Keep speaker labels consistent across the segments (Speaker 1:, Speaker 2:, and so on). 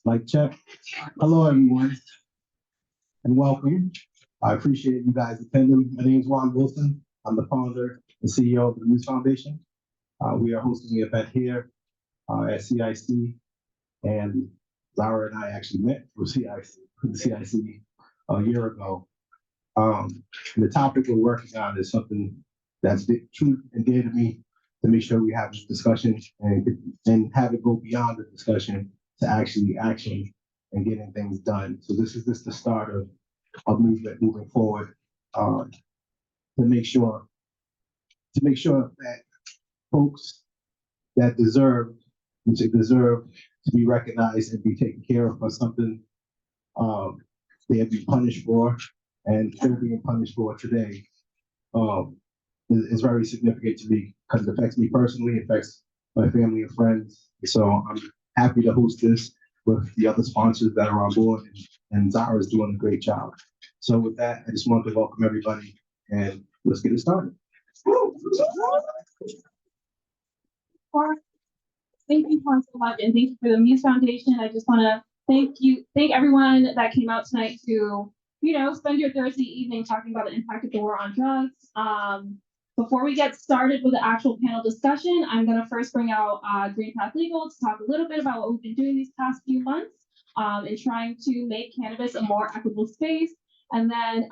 Speaker 1: Mic check. Hello, everyone, and welcome. I appreciate you guys attending. My name is Juan Wilson. I'm the founder and CEO of the MUSE Foundation. We are hosting the event here at CIC, and Zara and I actually met for CIC a year ago. And the topic we're working on is something that's true and dear to me, to make sure we have this discussion and have it go beyond the discussion to actually action and getting things done. So this is just the start of a movement moving forward to make sure that folks that deserve to be recognized and be taken care of for something they have been punished for and still being punished for today is very significant to me because it affects me personally, it affects my family and friends. So I'm happy to host this with the other sponsors that are on board, and Zara is doing a great job. So with that, I just want to welcome everybody and let's get it started.
Speaker 2: Thank you, Juan, so much, and thank you for the MUSE Foundation. I just want to thank everyone that came out tonight to, spend your Thursday evening talking about the impact of the war on drugs. Before we get started with the actual panel discussion, I'm going to first bring out Green Path Legal to talk a little bit about what we've been doing these past few months in trying to make cannabis a more equitable space. And then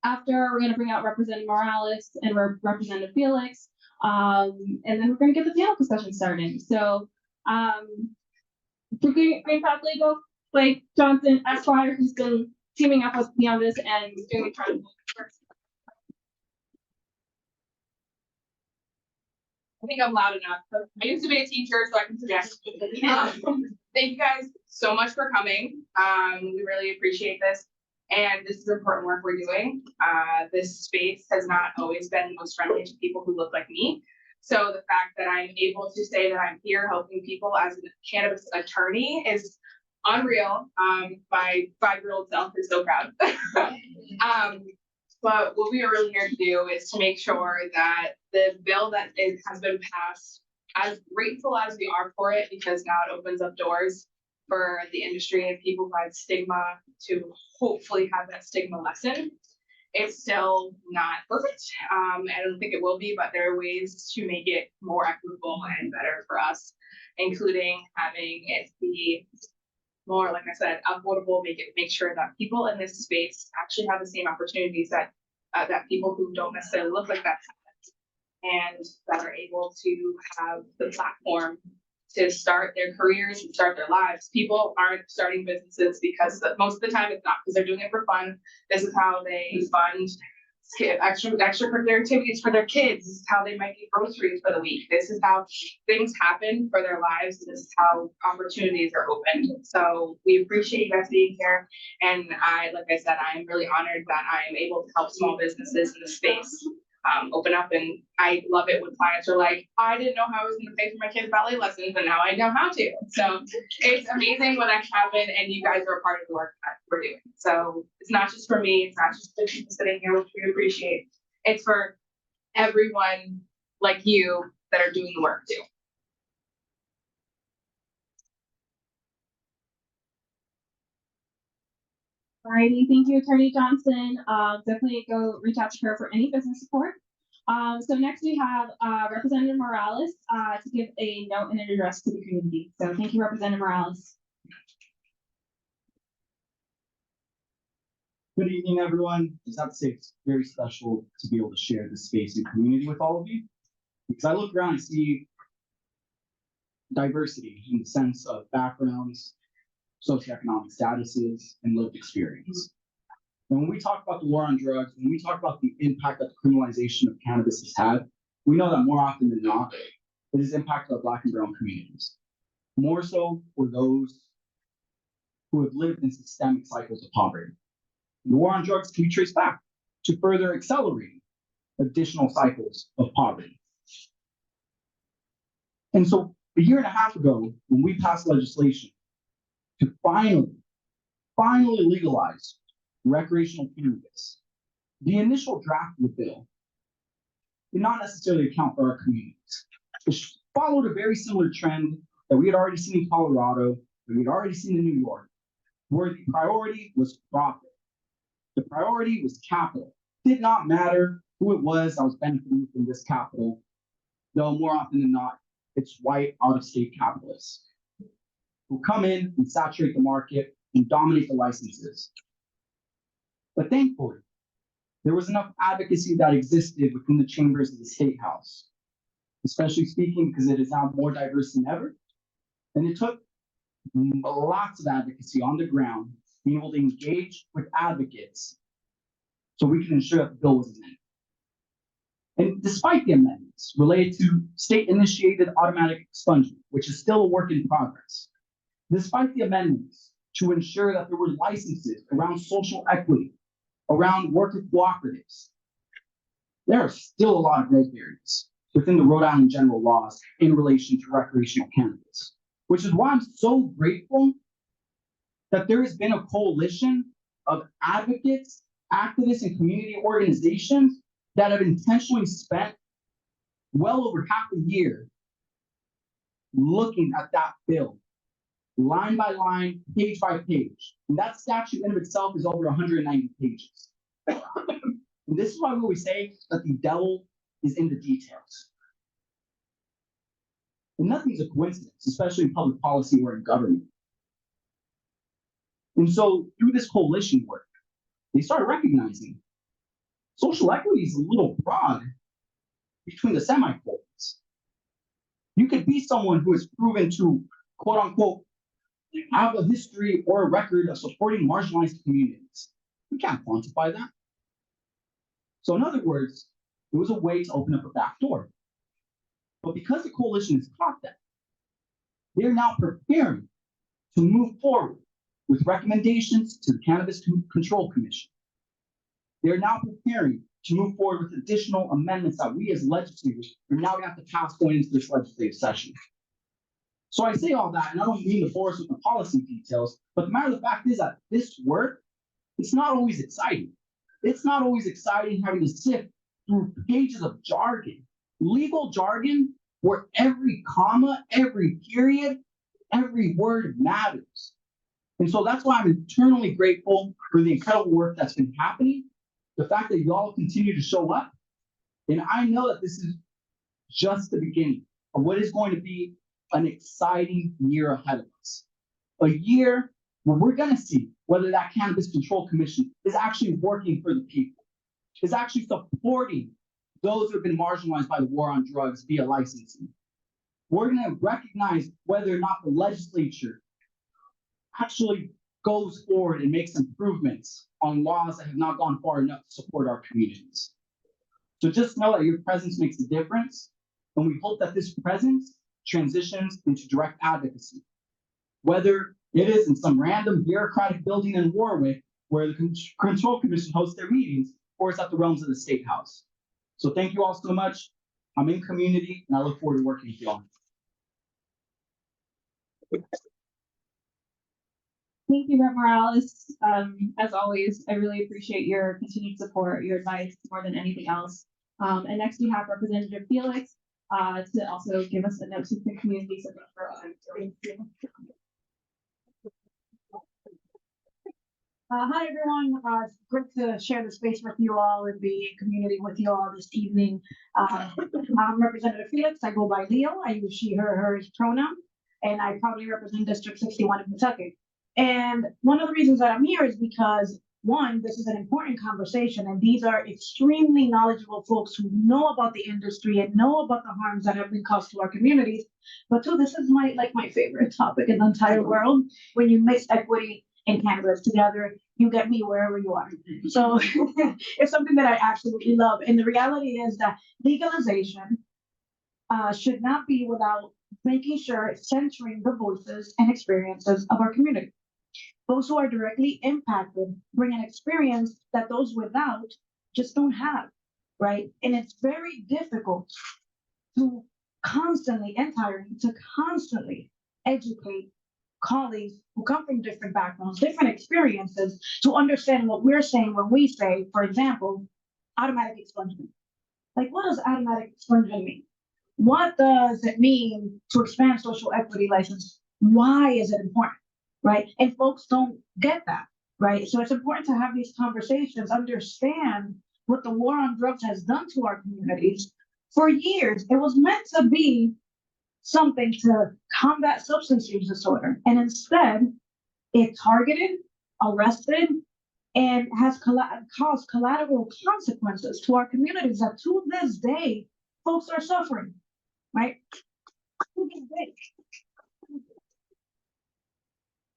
Speaker 2: after, we're going to bring out Representative Morales and Representative Felix. And then we're going to get the panel discussion started. So for Green Path Legal, Blake Johnson, Esquire, who's been teaming up with me on this and doing incredible work.
Speaker 3: I think I'm loud enough. I used to be a teacher, so I can suggest. Thank you guys so much for coming. We really appreciate this. And this is important work we're doing. This space has not always been most friendly to people who look like me. So the fact that I'm able to say that I'm here helping people as a cannabis attorney is unreal. My 5-year-old self is so proud. But what we are really here to do is to make sure that the bill that has been passed, as grateful as we are for it, because now it opens up doors for the industry and people who had stigma to hopefully have that stigma lessened. It's still not perfect. I don't think it will be, but there are ways to make it more equitable and better for us, including having it be more, like I said, affordable, make sure that people in this space actually have the same opportunities that that people who don't necessarily look like that have, and that are able to have the platform to start their careers and start their lives. People aren't starting businesses because most of the time it's not because they're doing it for fun. This is how they fund extracurricular activities for their kids. This is how they might get groceries for the week. This is how things happen for their lives. This is how opportunities are opened. So we appreciate you guys being here. And like I said, I'm really honored that I am able to help small businesses in the space open up. And I love it when clients are like, I didn't know how I was going to pay for my kids' ballet lessons, but now I know how to. So it's amazing when that can happen, and you guys are a part of the work that we're doing. So it's not just for me, it's not just the people sitting here, which we appreciate. It's for everyone like you that are doing the work too.
Speaker 2: Alrighty, thank you, Attorney Johnson. Definitely go reach out to her for any business support. So next we have Representative Morales to give a note and an address to the community. So thank you, Representative Morales.
Speaker 4: Good evening, everyone. I just have to say it's very special to be able to share this space and community with all of you, because I look around and see diversity in the sense of backgrounds, socioeconomic statuses, and lived experience. And when we talk about the war on drugs, when we talk about the impact that the criminalization of cannabis has had, we know that more often than not, it has impacted our Black and brown communities. More so for those who have lived in systemic cycles of poverty. And the war on drugs can be traced back to further accelerating additional cycles of poverty. And so a year and a half ago, when we passed legislation to finally legalize recreational cannabis, the initial draft of the bill did not necessarily account for our communities. It followed a very similar trend that we had already seen in Colorado, that we had already seen in New York, where the priority was profit. The priority was capital. It did not matter who it was that was benefiting from this capital, though more often than not, it's white out-of-state capitalists who come in and saturate the market and dominate the licenses. But thankfully, there was enough advocacy that existed within the chambers of the State House, especially speaking because it is now more diverse than ever. And it took lots of advocacy on the ground, being able to engage with advocates so we can ensure that the bill was amended. And despite the amendments related to state-initiated automatic expungement, which is still a work in progress, despite the amendments to ensure that there were licenses around social equity, around worker cooperatives, there are still a lot of red barriers within the Rhode Island general laws in relation to recreational cannabis, which is why I'm so grateful that there has been a coalition of advocates, activists, and community organizations that have intentionally spent well over half a year looking at that bill, line by line, page by page. And that statute in of itself is over 190 pages. And this is why we always say that the devil is in the details. And nothing's a coincidence, especially in public policy or in government. And so through this coalition work, they started recognizing social equity is a little broad between the semicolons. You could be someone who is proven to, quote unquote, have a history or a record of supporting marginalized communities. We can't quantify that. So in other words, it was a way to open up a back door. But because the coalition has caught that, they're now preparing to move forward with recommendations to the Cannabis Control Commission. They're now preparing to move forward with additional amendments that we as legislators are now gonna have to pass going into this legislative session. So I say all that, and I don't mean to bore us with the policy details, but the matter of the fact is that this work, it's not always exciting. It's not always exciting having to sift through pages of jargon, legal jargon, where every comma, every period, every word matters. And so that's why I'm eternally grateful for the incredible work that's been happening, the fact that y'all continue to show up. And I know that this is just the beginning of what is going to be an exciting year ahead of us. A year where we're gonna see whether that Cannabis Control Commission is actually working for the people, is actually supporting those who have been marginalized by the war on drugs via licensing. We're gonna recognize whether or not the legislature actually goes forward and makes improvements on laws that have not gone far enough to support our communities. So just know that your presence makes a difference, and we hope that this presence transitions into direct advocacy. Whether it is in some random bureaucratic building in Warwick where the Control Commission hosts their meetings, or it's at the realms of the State House. So thank you all so much. I'm in community, and I look forward to working with you all.
Speaker 2: Thank you, Rep. Morales. As always, I really appreciate your continued support, your advice more than anything else. And next we have Representative Felix to also give us a note to the community. So
Speaker 5: hi everyone, it's great to share the space with you all and be in community with you all this evening. I'm Representative Felix. I go by Leo. I use she, her, hers pronoun, and I proudly represent District 61 in Kentucky. And one of the reasons that I'm here is because, one, this is an important conversation, and these are extremely knowledgeable folks who know about the industry and know about the harms that have been caused to our communities. But two, this is my favorite topic in the entire world. When you mix equity and cannabis together, you get me wherever you are. So it's something that I absolutely love. And the reality is that legalization should not be without making sure it's centering the voices and experiences of our community. Those who are directly impacted bring an experience that those without just don't have, right? And it's very difficult to constantly educate colleagues who come from different backgrounds, different experiences, to understand what we're saying when we say, for example, automatic expungement. Like, what does automatic expungement mean? What does it mean to expand social equity license? Why is it important, right? And folks don't get that, right? So it's important to have these conversations, understand what the war on drugs has done to our communities. For years, it was meant to be something to combat substance use disorder, and instead, it targeted, arrested, and has caused collateral consequences to our communities that to this day, folks are suffering, right? To this day.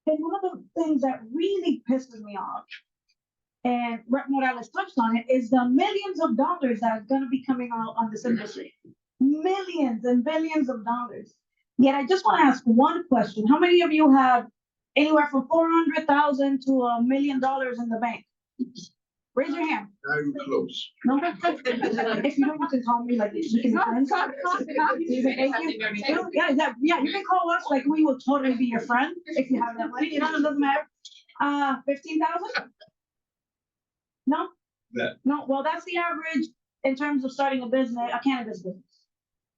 Speaker 5: And one of the things that really pisses me off, and Rep. Morales touched on it, is the millions of dollars that are going to be coming out on this industry. Millions and billions of dollars. Yet I just want to ask one question. How many of you have anywhere from 400,000 to $1 million in the bank? Raise your hand.
Speaker 6: I'm close.
Speaker 5: No, if you don't, you can call me like this. You can be friends. Thank you. Yeah, you can call us like we will totally be your friend if you have that money. You know, it doesn't matter. 15,000? No?
Speaker 6: Yeah.
Speaker 5: No, well, that's the average in terms of starting a business, a cannabis business.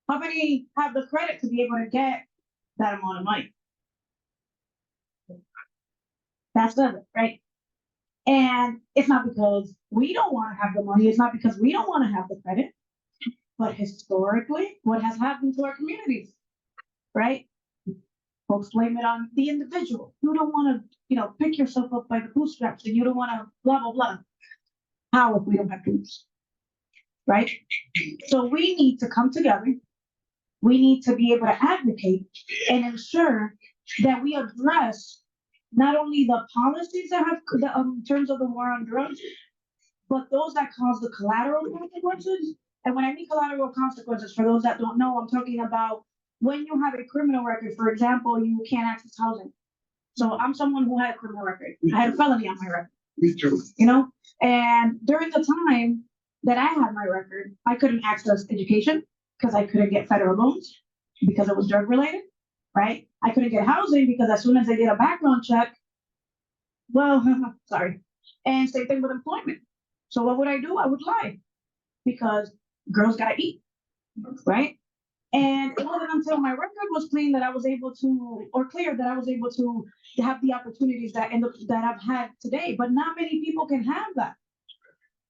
Speaker 5: How many have the credit to be able to get that amount of money? That's it, right? And it's not because we don't want to have the money, it's not because we don't want to have the credit, but historically, what has happened to our communities, right? Folks blame it on the individual. You don't want to, pick yourself up by the bootstraps, and you don't want to blah, blah, blah. How if we don't have tools, right? So we need to come together. We need to be able to advocate and ensure that we address not only the policies that have, in terms of the war on drugs, but those that cause the collateral consequences. And when I mean collateral consequences, for those that don't know, I'm talking about when you have a criminal record, for example, you can't access housing. So I'm someone who had a criminal record. I had a felony on my record.
Speaker 6: Me too.
Speaker 5: And during the time that I had my record, I couldn't access education because I couldn't get federal loans because it was drug related, right? I couldn't get housing because as soon as I did a background check, well, sorry. And same thing with employment. So what would I do? I would lie because girls gotta eat, right? And it wasn't until my record was clean that I was able to, or clear that I was able to have the opportunities that I've had today. But not many people can have that.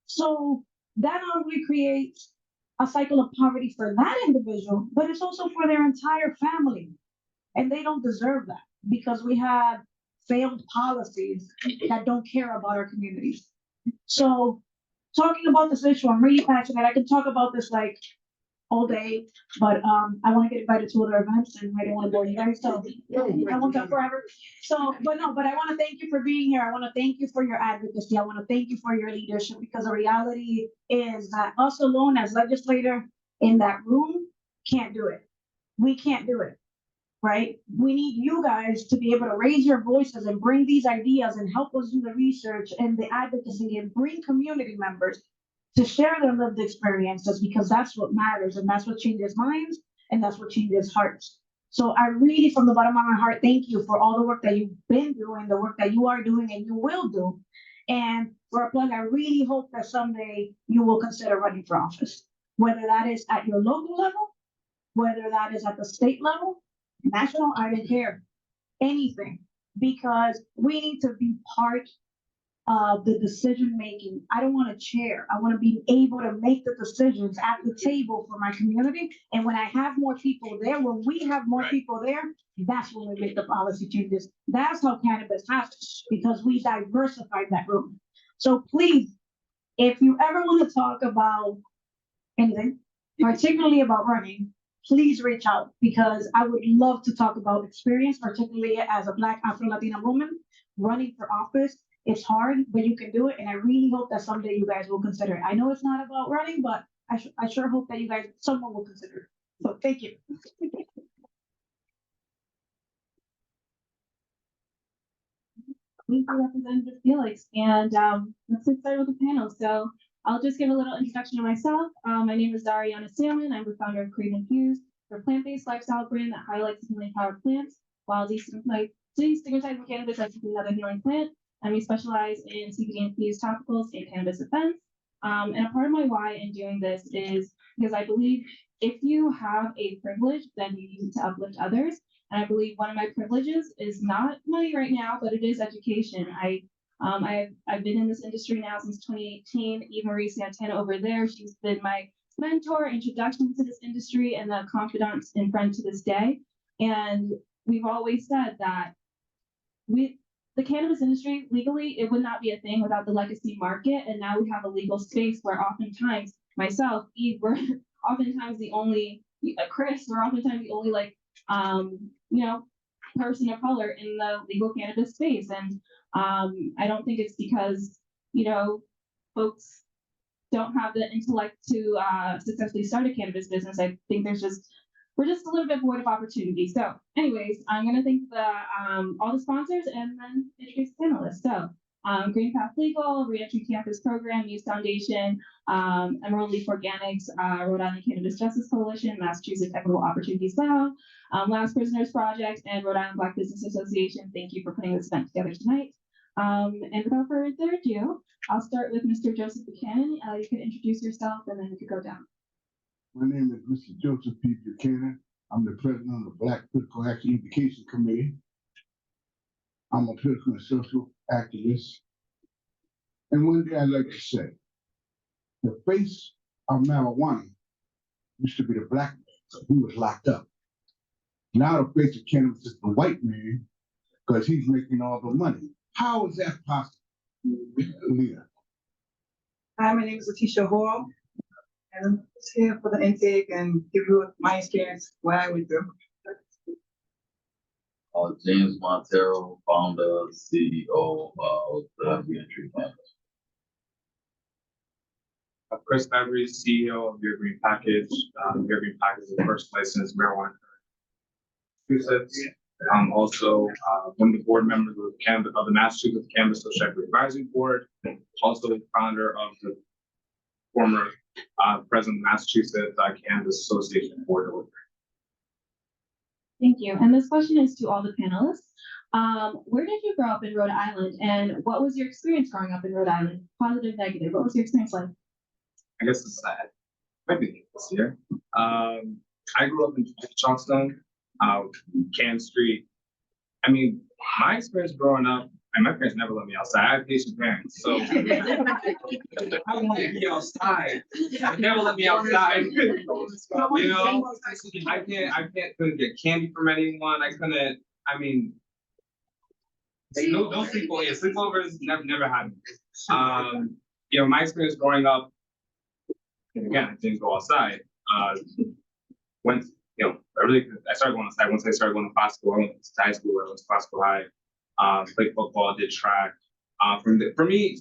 Speaker 5: So that not only creates a cycle of poverty for that individual, but it's also for their entire family. And they don't deserve that because we have failed policies that don't care about our communities. So talking about this issue, I'm really passionate. I can talk about this like all day, but I want to get invited to other events and I don't want to bore you guys. So I want that forever. So, but I want to thank you for being here. I want to thank you for your advocacy. I want to thank you for your leadership because the reality is that us alone as legislator in that room can't do it. We can't do it. Right? We need you guys to be able to raise your voices and bring these ideas and help us do the research and the advocacy and bring community members to share their lived experiences because that's what matters and that's what changes minds and that's what changes hearts. So I really, from the bottom of my heart, thank you for all the work that you've been doing, the work that you are doing and you will do. And for a plug, I really hope that someday you will consider running for office, whether that is at your local level, whether that is at the state level, national, I don't care, anything, because we need to be part of the decision making. I don't want to chair. I want to be able to make the decisions at the table for my community. And when I have more people there, when we have more people there, that's when we make the policy changes. That's how cannabis happens because we diversified that room. So please, if you ever want to talk about anything, particularly about running, please reach out because I would love to talk about experience, particularly as a Black Afro-Latina woman running for office. It's hard, but you can do it. And I really hope that someday you guys will consider it. I know it's not about running, but I sure hope that you guys, someone will consider it. So thank you.
Speaker 2: Thank you, Representative Felix. And let's get started with the panel. So I'll just give a little introduction to myself. My name is Dariana Salmon. I'm the founder of MUSE, a plant-based lifestyle brand that highlights healing powered plants while destigmatizing cannabis as another healing plant. And we specialize in CBD infused topicals and cannabis defense. And a part of my why in doing this is because I believe if you have a privilege, then you use it to uplift others. And I believe one of my privileges is not money right now, but it is education. I've been in this industry now since 2018. Eva Marie Santana over there, she's been my mentor, introduction to this industry, and a confidant and friend to this day. And we've always said that the cannabis industry legally, it would not be a thing without the legacy market. And now we have a legal space where oftentimes myself, Eve, we're oftentimes the only, Chris, we're oftentimes the only person of color in the legal cannabis space. And I don't think it's because, folks don't have the intellect to successfully start a cannabis business. I think we're just a little bit void of opportunity. So anyways, I'm going to thank all the sponsors and then introduce the panelists. So Green Path Legal, Reentry Campus Program, MUSE Foundation, Emerald Leaf Organics, Rhode Island Cannabis Justice Coalition, Massachusetts Equitable Opportunities Law, Last Prisoners Project, and Rhode Island Black Business Association. Thank you for putting this event together tonight. And without further ado, I'll start with Mr. Joseph Buchanan. You can introduce yourself and then we could go down.
Speaker 6: My name is Mr. Joseph P. Buchanan. I'm the president of the Black Political Action Education Committee. I'm a political and social activist. And one day I'd like to say, the face of marijuana used to be the black man, so he was locked up. Now the face of cannabis is the white man, because he's making all the money. How is that possible, Leah?
Speaker 7: Hi, my name is Lititia Hall, and I'm just here for the intake and give you my experience, what I went through.
Speaker 8: James Monteiro, founder, CEO of the Reentry campus.
Speaker 9: Chris Beverly, CEO of Your Green Package. Your Green Package is the first licensed marijuana in Massachusetts. I'm also one of the board members of the Massachusetts Cannabis Social Equity Advisory Board, also the founder of the former president of Massachusetts Cannabis Association Board.
Speaker 2: Thank you. And this question is to all the panelists. Where did you grow up in Rhode Island, and what was your experience growing up in Rhode Island? Positive, negative. What was your experience like?
Speaker 9: I guess it's sad. Maybe this year. I grew up in Charleston, Can Street. I mean, my experience growing up, and my parents never let me outside. I have patient parents, so I don't want to be outside. They never let me outside. I couldn't get candy from anyone. I couldn't. I mean, no sleepovers. Sleepovers never happened. My experience growing up. And again, I didn't go outside. I started going outside once I started going to classical. I went to high school. I went to classical high. Played football, did track. For me,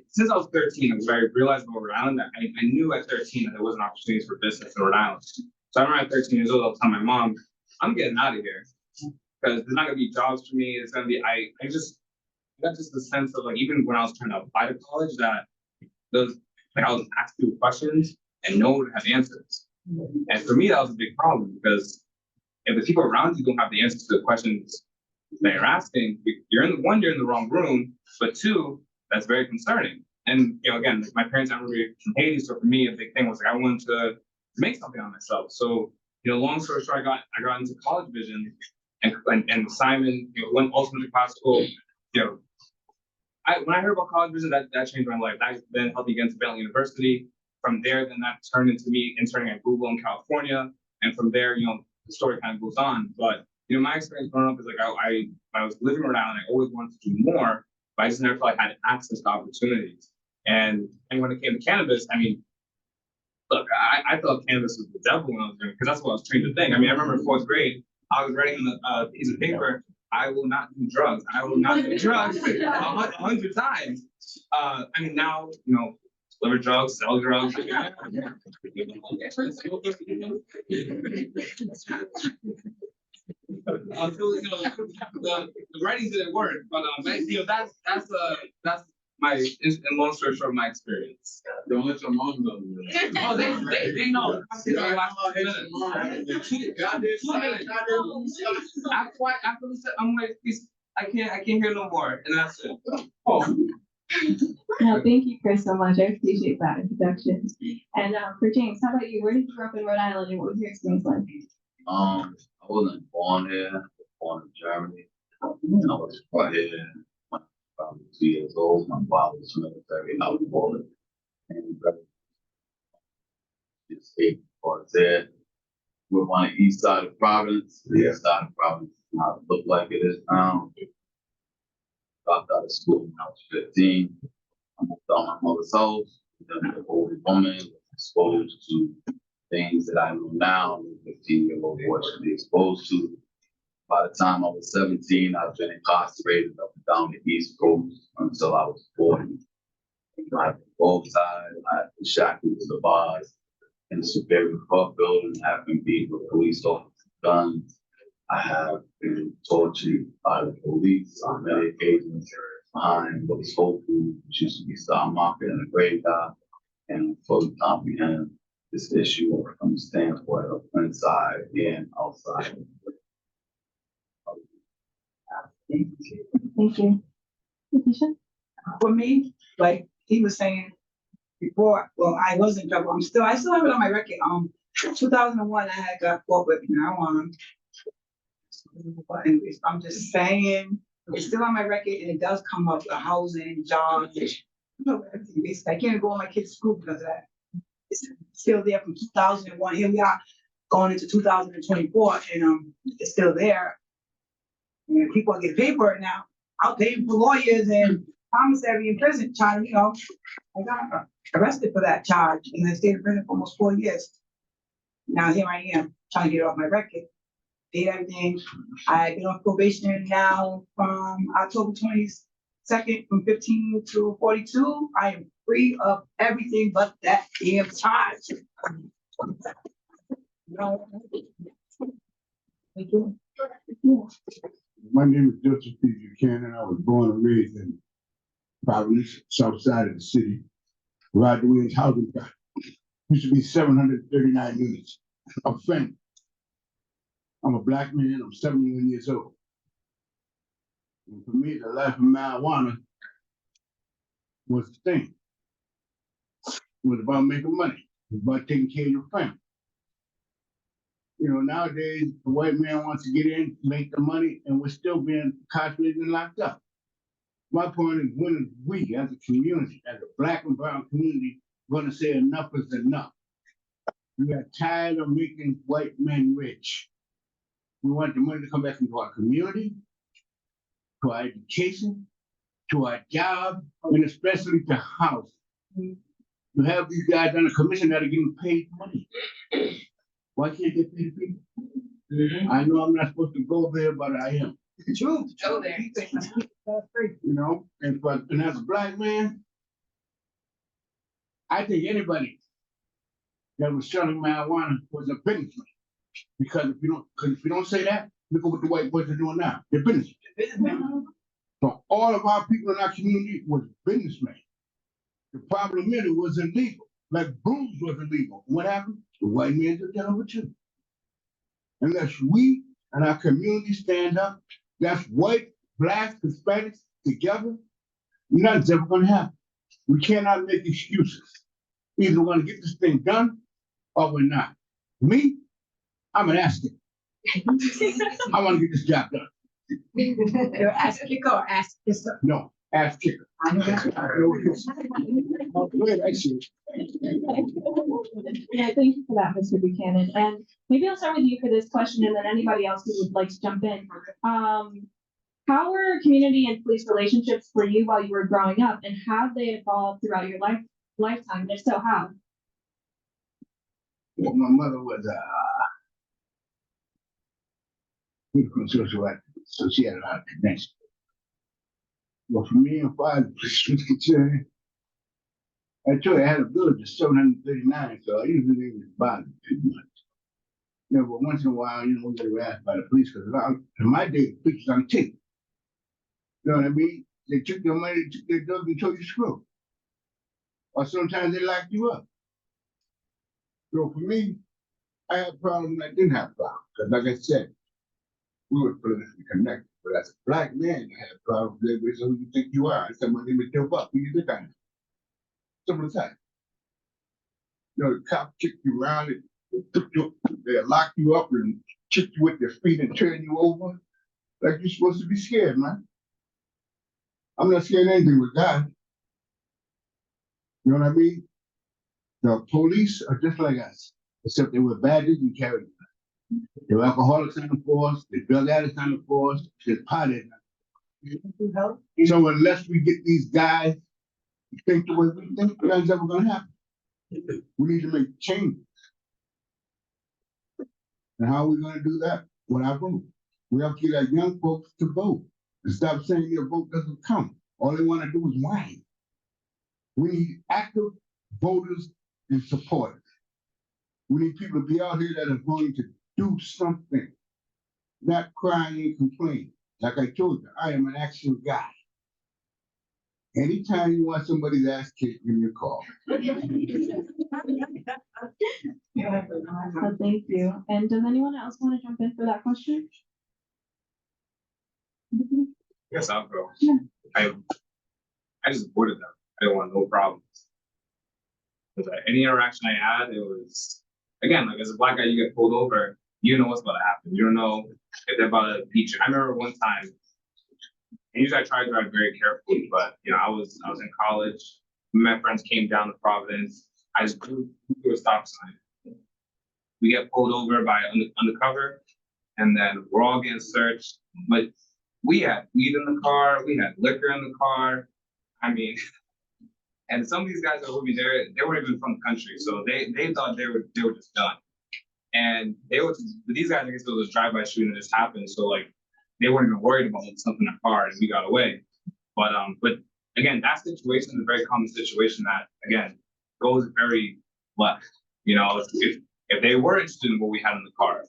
Speaker 9: since I was 13, I realized about Rhode Island that I knew at 13 that there wasn't opportunities for business in Rhode Island. So I remember at 13 years old, I was telling my mom, I'm getting out of here because there's not gonna be jobs for me. It's gonna be I got just the sense of even when I was trying to apply to college that I was asked two questions and no one would have answers. And for me, that was a big problem because if the people around you don't have the answers to the questions that you're asking, you're in the wrong room, but two, that's very concerning. And again, my parents are from Haiti, so for me, a big thing was I wanted to make something on myself. So long story short, I got into college vision, and Simon went ultimately classical. When I heard about college vision, that changed my life. That then helped me get into Bentley University. From there, then that turned into me interning at Google in California. And from there, the story kind of goes on. But, my experience growing up is I was living in Rhode Island, I always wanted to do more, but I just never felt I had access to opportunities. And when it came to cannabis, look, I thought cannabis was the devil when I was doing it, because that's what I was trained to think. I remember in 4th grade, I was writing on a piece of paper, I will not do drugs. I will not do drugs 100 times. Now, deliver drugs, sell drugs. The writing didn't work, but that's my in long story short my experience.
Speaker 8: Don't let your mom know.
Speaker 9: Oh, they know. After we said, I'm like, I can't hear no more, and that's it. Oh.
Speaker 2: No, thank you, Chris, so much. I appreciate that introduction. And for James, how about you? Where did you grow up in Rhode Island, and what was your experience like?
Speaker 8: I wasn't born here, I was born in Germany. I was brought here when I was probably 2 years old. My father was military, I was born and escaped or there. We're on the east side of Providence. The east side of Providence does not look like it is now. Dropped out of school when I was 15. I moved out my mother's house. Then an older woman was exposed to things that I know now, 15-year-old boy should be exposed to. By the time I was 17, I've been incarcerated up and down the East Coast until I was 40. I had both sides, I had been shackled to the bars in the Superior Court building, I have been beaten with police officers, guns. I have been tortured by the police on many occasions behind what is Whole Foods, which used to be Star Market and a graveyard, and fully comprehend this issue from the standpoint of inside and outside.
Speaker 2: Thank you. Letitia?
Speaker 7: For me, like he was saying before, well, I was in trouble. I still have it on my record. 2001, I had got caught with marijuana. But anyways, I'm just saying, it's still on my record, and it does come up with housing, jobs, everything. Basically, I can't go on my kids' school because of that. It's still there from 2001. Here we are going into 2024, and it's still there. And people are getting paid for it now. I'll pay for lawyers and commissary in prison, trying to, I got arrested for that charge, and I stayed in prison for almost 4 years. Now here I am trying to get it off my record. Did everything. I've been on probation now from October 22nd, from 15 to 42. I am free of everything but that damn charge. Thank you.
Speaker 6: My name is Joseph P. Buchanan. I was born and raised in Providence, south side of the city. Rhode Island housing project. Used to be 739 units. I'm family. I'm a black man. I'm 71 years old. And for me, the life of marijuana was the thing. It was about making money. It was about taking care of your family. Nowadays, the white man wants to get in, make the money, and we're still being incarcerated and locked up. My point is, when are we, as a community, as a black and brown community, going to say enough is enough? We are tired of making white men rich. We want the money to come back into our community, to our education, to our job, and especially to house. You have these guys on the commission that are getting paid money. Why can't they pay the people? I know I'm not supposed to go there, but I am.
Speaker 7: True.
Speaker 3: Go there.
Speaker 6: And as a black man, I think anybody that was selling marijuana was a businessman. Because if you don't say that, look at what the white boys are doing now. They're businessmen. So all of our people in our community was businessmen. The problem is it was illegal. Like booze was illegal. What happened? The white men took that over too. Unless we and our community stand up, that's white, blacks, Hispanics together, nothing's ever gonna happen. We cannot make excuses. Either we're gonna get this thing done or we're not. Me, I'm an asking. I wanna get this job done.
Speaker 5: You're ass kicker or ass kisser?
Speaker 6: No, ass kicker.
Speaker 2: Yeah, thank you for that, Mr. Buchanan. And maybe I'll start with you for this question, and then anybody else who would like to jump in. How were community and police relationships for you while you were growing up, and have they evolved throughout your lifetime? And if so, how?
Speaker 6: Well, my mother was a political and social activist, so she had a lot of connections. Well, for me and father, I had a village of 739, so I usually didn't bother too much. But once in a while, we get harassed by the police, because in my day, the police was on tape. You know what I mean? They took your money, they took their drugs and told you screw. Or sometimes they locked you up. So for me, I had problems and I didn't have problems, because like I said, we were politically connected. But as a black man, you have problems with who you think you are. Somebody with your buck, who you think I am? Simple as that. You know, the cop kick you around and they lock you up and kick you with their feet and turn you over. Like you're supposed to be scared, man. I'm not scared of anything with God. You know what I mean? The police are just like us, except they wear badges and carry them. They're alcoholics on the force, they're drug addicts on the force, there's pot in them. So unless we get these guys to think the way we think, nothing's ever gonna happen. We need to make changes. And how are we gonna do that? With our vote. We have to get our young folks to vote and stop saying their vote doesn't count. All they wanna do is whine. We need active voters and supporters. We need people to be out here that are going to do something, not crying and complain. Like I told you, I am an action guy. Anytime you want somebody's ass kicked, give me a call.
Speaker 2: So thank you. And does anyone else want to jump in for that question?
Speaker 9: Yes, I'll go.
Speaker 2: Yeah.
Speaker 9: I just supported them. I didn't want no problems. Because any interaction I had, it was, again, like as a black guy, you get pulled over, you know what's about to happen. You don't know if they're about to beat you. I remember one time, and usually I try to drive very carefully, but you know, I was in college. My friends came down to Providence. I just blew through a stop sign. We get pulled over by undercover, and then we're all getting searched. But we had weed in the car, we had liquor in the car. I mean, and some of these guys that were with me, they weren't even from the country, so they thought they were just done. And these guys, I guess it was a drive-by shooting that just happened, so like they weren't even worried about something in the car, and we got away. But again, that situation is a very common situation that again goes very left. You know, if they were interested in what we had in the car,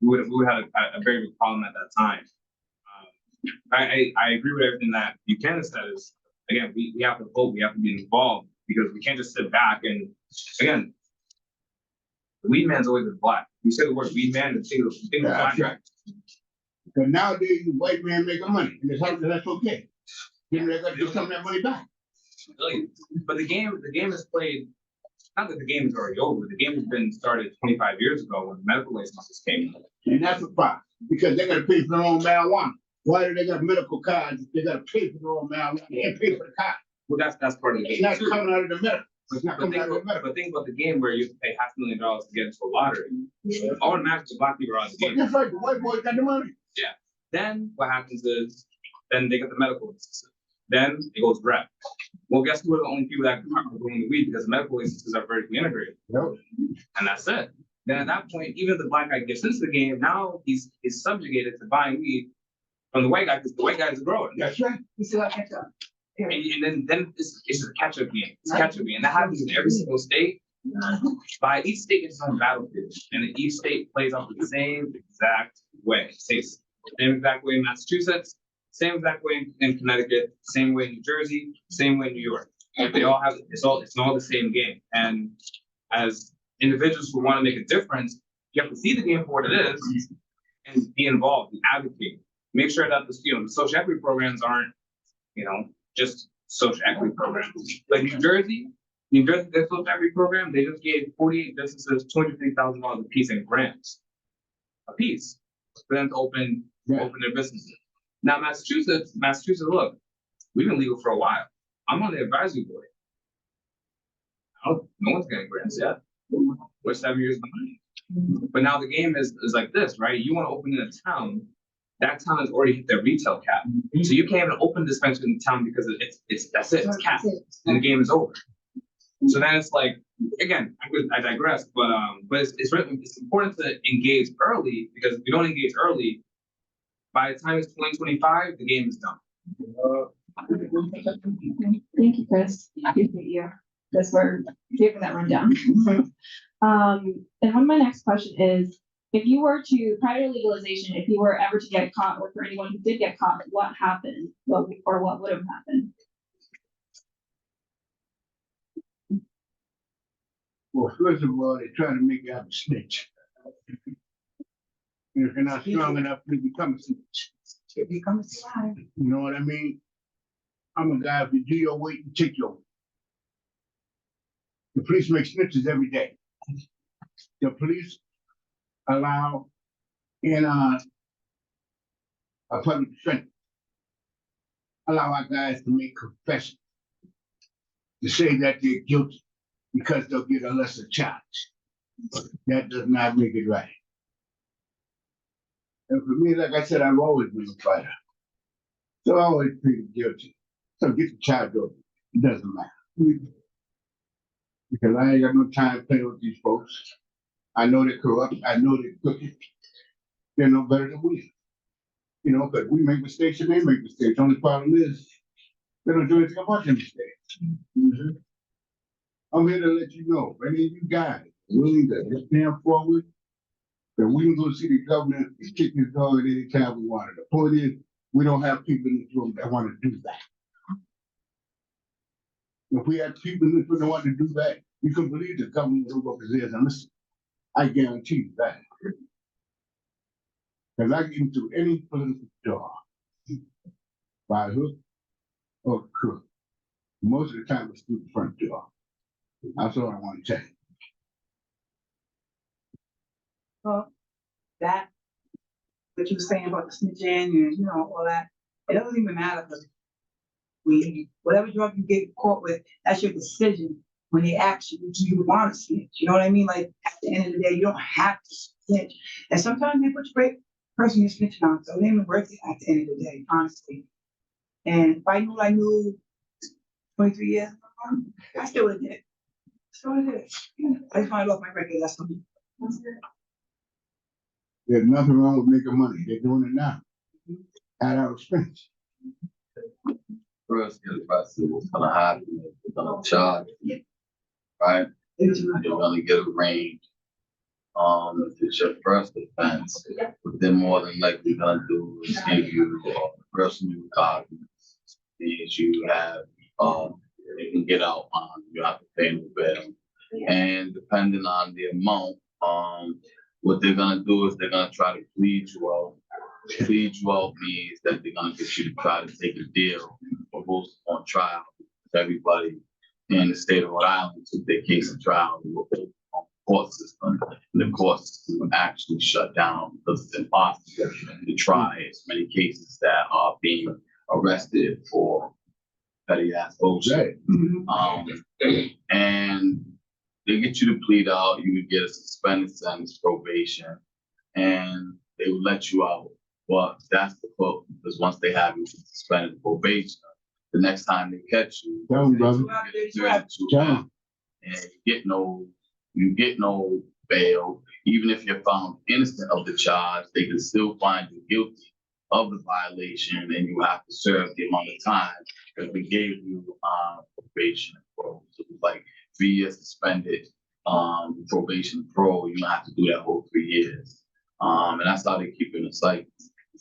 Speaker 9: we would have had a very big problem at that time. I agree with everything that Buchanan said. Is again, we have to vote, we have to be involved, because we can't just sit back and again, the weed man's always been black. You say the word weed man and think of black.
Speaker 6: Right. Because nowadays, the white man making money, and that's okay. Then they got to get some of that money back.
Speaker 9: But the game is played. Not that the game is already over. The game has been started 25 years ago when the medical licenses came in.
Speaker 6: And that's a problem, because they got to pay for their own marijuana. Why do they got medical cards? They got to pay for their own marijuana. They can't pay for the card.
Speaker 9: Well, that's part of the game.
Speaker 6: It's not coming out of the medical. It's not
Speaker 9: But
Speaker 6: coming out of the medical.
Speaker 9: think about the game where you have to pay $500,000 to get into a lottery. Automatically, the black people are out of the game.
Speaker 6: Just like the white boys got the money.
Speaker 9: Yeah. Then what happens is, then they get the medical licenses. Then it goes rep. Well, guess who are the only people that are growing the weed, because the medical licenses are vertically integrated.
Speaker 6: Yep.
Speaker 9: And that's it. Then at that point, even if the black guy gets into the game, now he's subjugated to buying weed from the white guy, because the white guy is growing.
Speaker 6: That's right.
Speaker 5: You still have to catch up.
Speaker 9: And then it's just a catch-up game. It's a catch-up game. And that happens in every single state. By each state gets its own battlefield. And each state plays out the same exact way. Same exact way in Massachusetts, same exact way in Connecticut, same way in New Jersey, same way in New York. They all have it's all the same game. And as individuals who want to make a difference, you have to see the game for what it is and be involved and advocate. Make sure that the social equity programs aren't, just social equity programs. Like New Jersey, their social equity program, they just gave 48 businesses $250,000 a piece in grants. A piece for them to open their businesses. Now Massachusetts, look, we've been legal for a while. I'm on the advisory board. No one's getting grants yet. We're 7 years behind. But now the game is like this, right? You want to open in a town, that town has already hit their retail cap. So you can't even open a dispensary in the town because that's it, it's capped. And the game is over. So then it's like, again, I digress, but it's important to engage early, because if you don't engage early, by the time it's 2025, the game is done.
Speaker 2: Thank you, Chris. I appreciate you. Because we're giving that rundown. And my next question is, if you were to, prior to legalization, if you were ever to get caught, or for anyone who did get caught, what happened? What would have happened?
Speaker 6: Well, first of all, they're trying to make you out a snitch. And if you're not strong enough, you become a snitch.
Speaker 7: If you come to see live.
Speaker 6: You know what I mean? I'm a guy, if you do your weight, you take your weight. The police make snitches every day. The police allow in a public defender, allow our guys to make confessions, to say that they're guilty because they'll get a lesser charge. That does not make it right. And for me, like I said, I've always been a fighter. So I always pleaded guilty. So get the charge over. It doesn't matter. Because I ain't got no time playing with these folks. I know they're corrupt. I know they're crooked. They're no better than we. You know, but we make mistakes and they make mistakes. The only problem is they don't do anything about their mistakes. I'm here to let you know, if any of you guys willing to stand forward, that we can go see the governor and kick his dog at any time we want it. The point is, we don't have people in this room that want to do that. If we had people in this room that want to do that, you can believe the government will go up his ears and listen. I guarantee you that. Because I get into any political job by hook or crook. Most of the time it's through the front door. That's all I want to tell you.
Speaker 7: Well, that, what you were saying about the snitching and, you know, all that, it doesn't even matter because whatever drug you get caught with, that's your decision when they ask you, do you want to snitch? You know what I mean? Like, at the end of the day, you don't have to snitch. And sometimes they put your person you're snitching on, so it ain't even worth it at the end of the day, honestly. And if I knew what I knew 23 years ago, I still would have did it. Still would have did it. I just wanted off my record, that's what
Speaker 6: There's nothing wrong with making money. They're doing it now. At our expense.
Speaker 8: First, get arrested, what's gonna happen is they're gonna charge you, right? You're gonna get arraigned. If it's your first offense, what they're more than likely gonna do is give you personal recognizance. Means you have, you can get out on, you have to pay no bail. And depending on the amount, what they're gonna do is they're gonna try to plead you out. Plead you out means that they're gonna get you to try to take a deal or go on trial. Everybody in the state of Rhode Island took their case in trial on the court system. And the court system actually shut down because it's impossible to try as many cases that are being arrested for petty ass bullshit. And they get you to plead out, you would get a suspended sentence, probation, and they would let you out. But that's the quote, because once they have you suspended probation, the next time they catch you,
Speaker 6: Tell them, brother.
Speaker 8: and you get no bail. Even if you're found innocent of the charge, they can still find you guilty of the violation, and you have to serve the amount of time because we gave you probation and parole. So it was like 3 years suspended, probation, parole. You don't have to do that whole 3 years, and that's how they keep it in the cycle.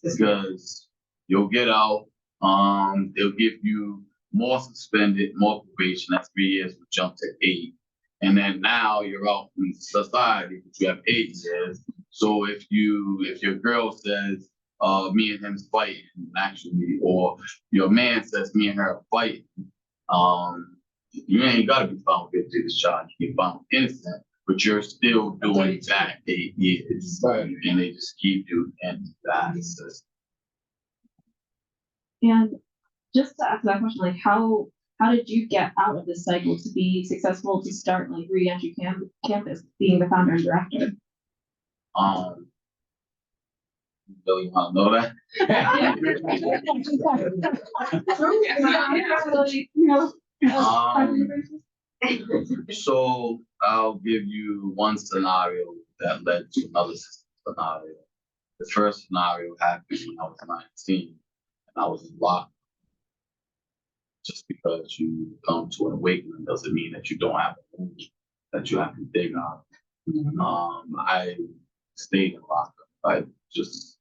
Speaker 8: Because you'll get out, they'll give you more suspended, more probation. That's 3 years, will jump to 8. And then now you're out in society, but you have 8 years. So if your girl says, me and him's fighting, actually, or your man says me and her are fighting, you ain't gotta be found guilty of this charge. You get found innocent, but you're still doing that 8 years.
Speaker 6: Right.
Speaker 8: And they just keep you in that system.
Speaker 2: And just to ask that question, like how did you get out of this cycle to be successful to start like Reentry Campus, being the founder and director?
Speaker 8: Really want to know that? So I'll give you one scenario that led to another scenario. The first scenario happened when I was 19 and I was in lockdown. Just because you come to an awakening doesn't mean that you don't have a move that you have to dig on. I stayed in lockdown. I just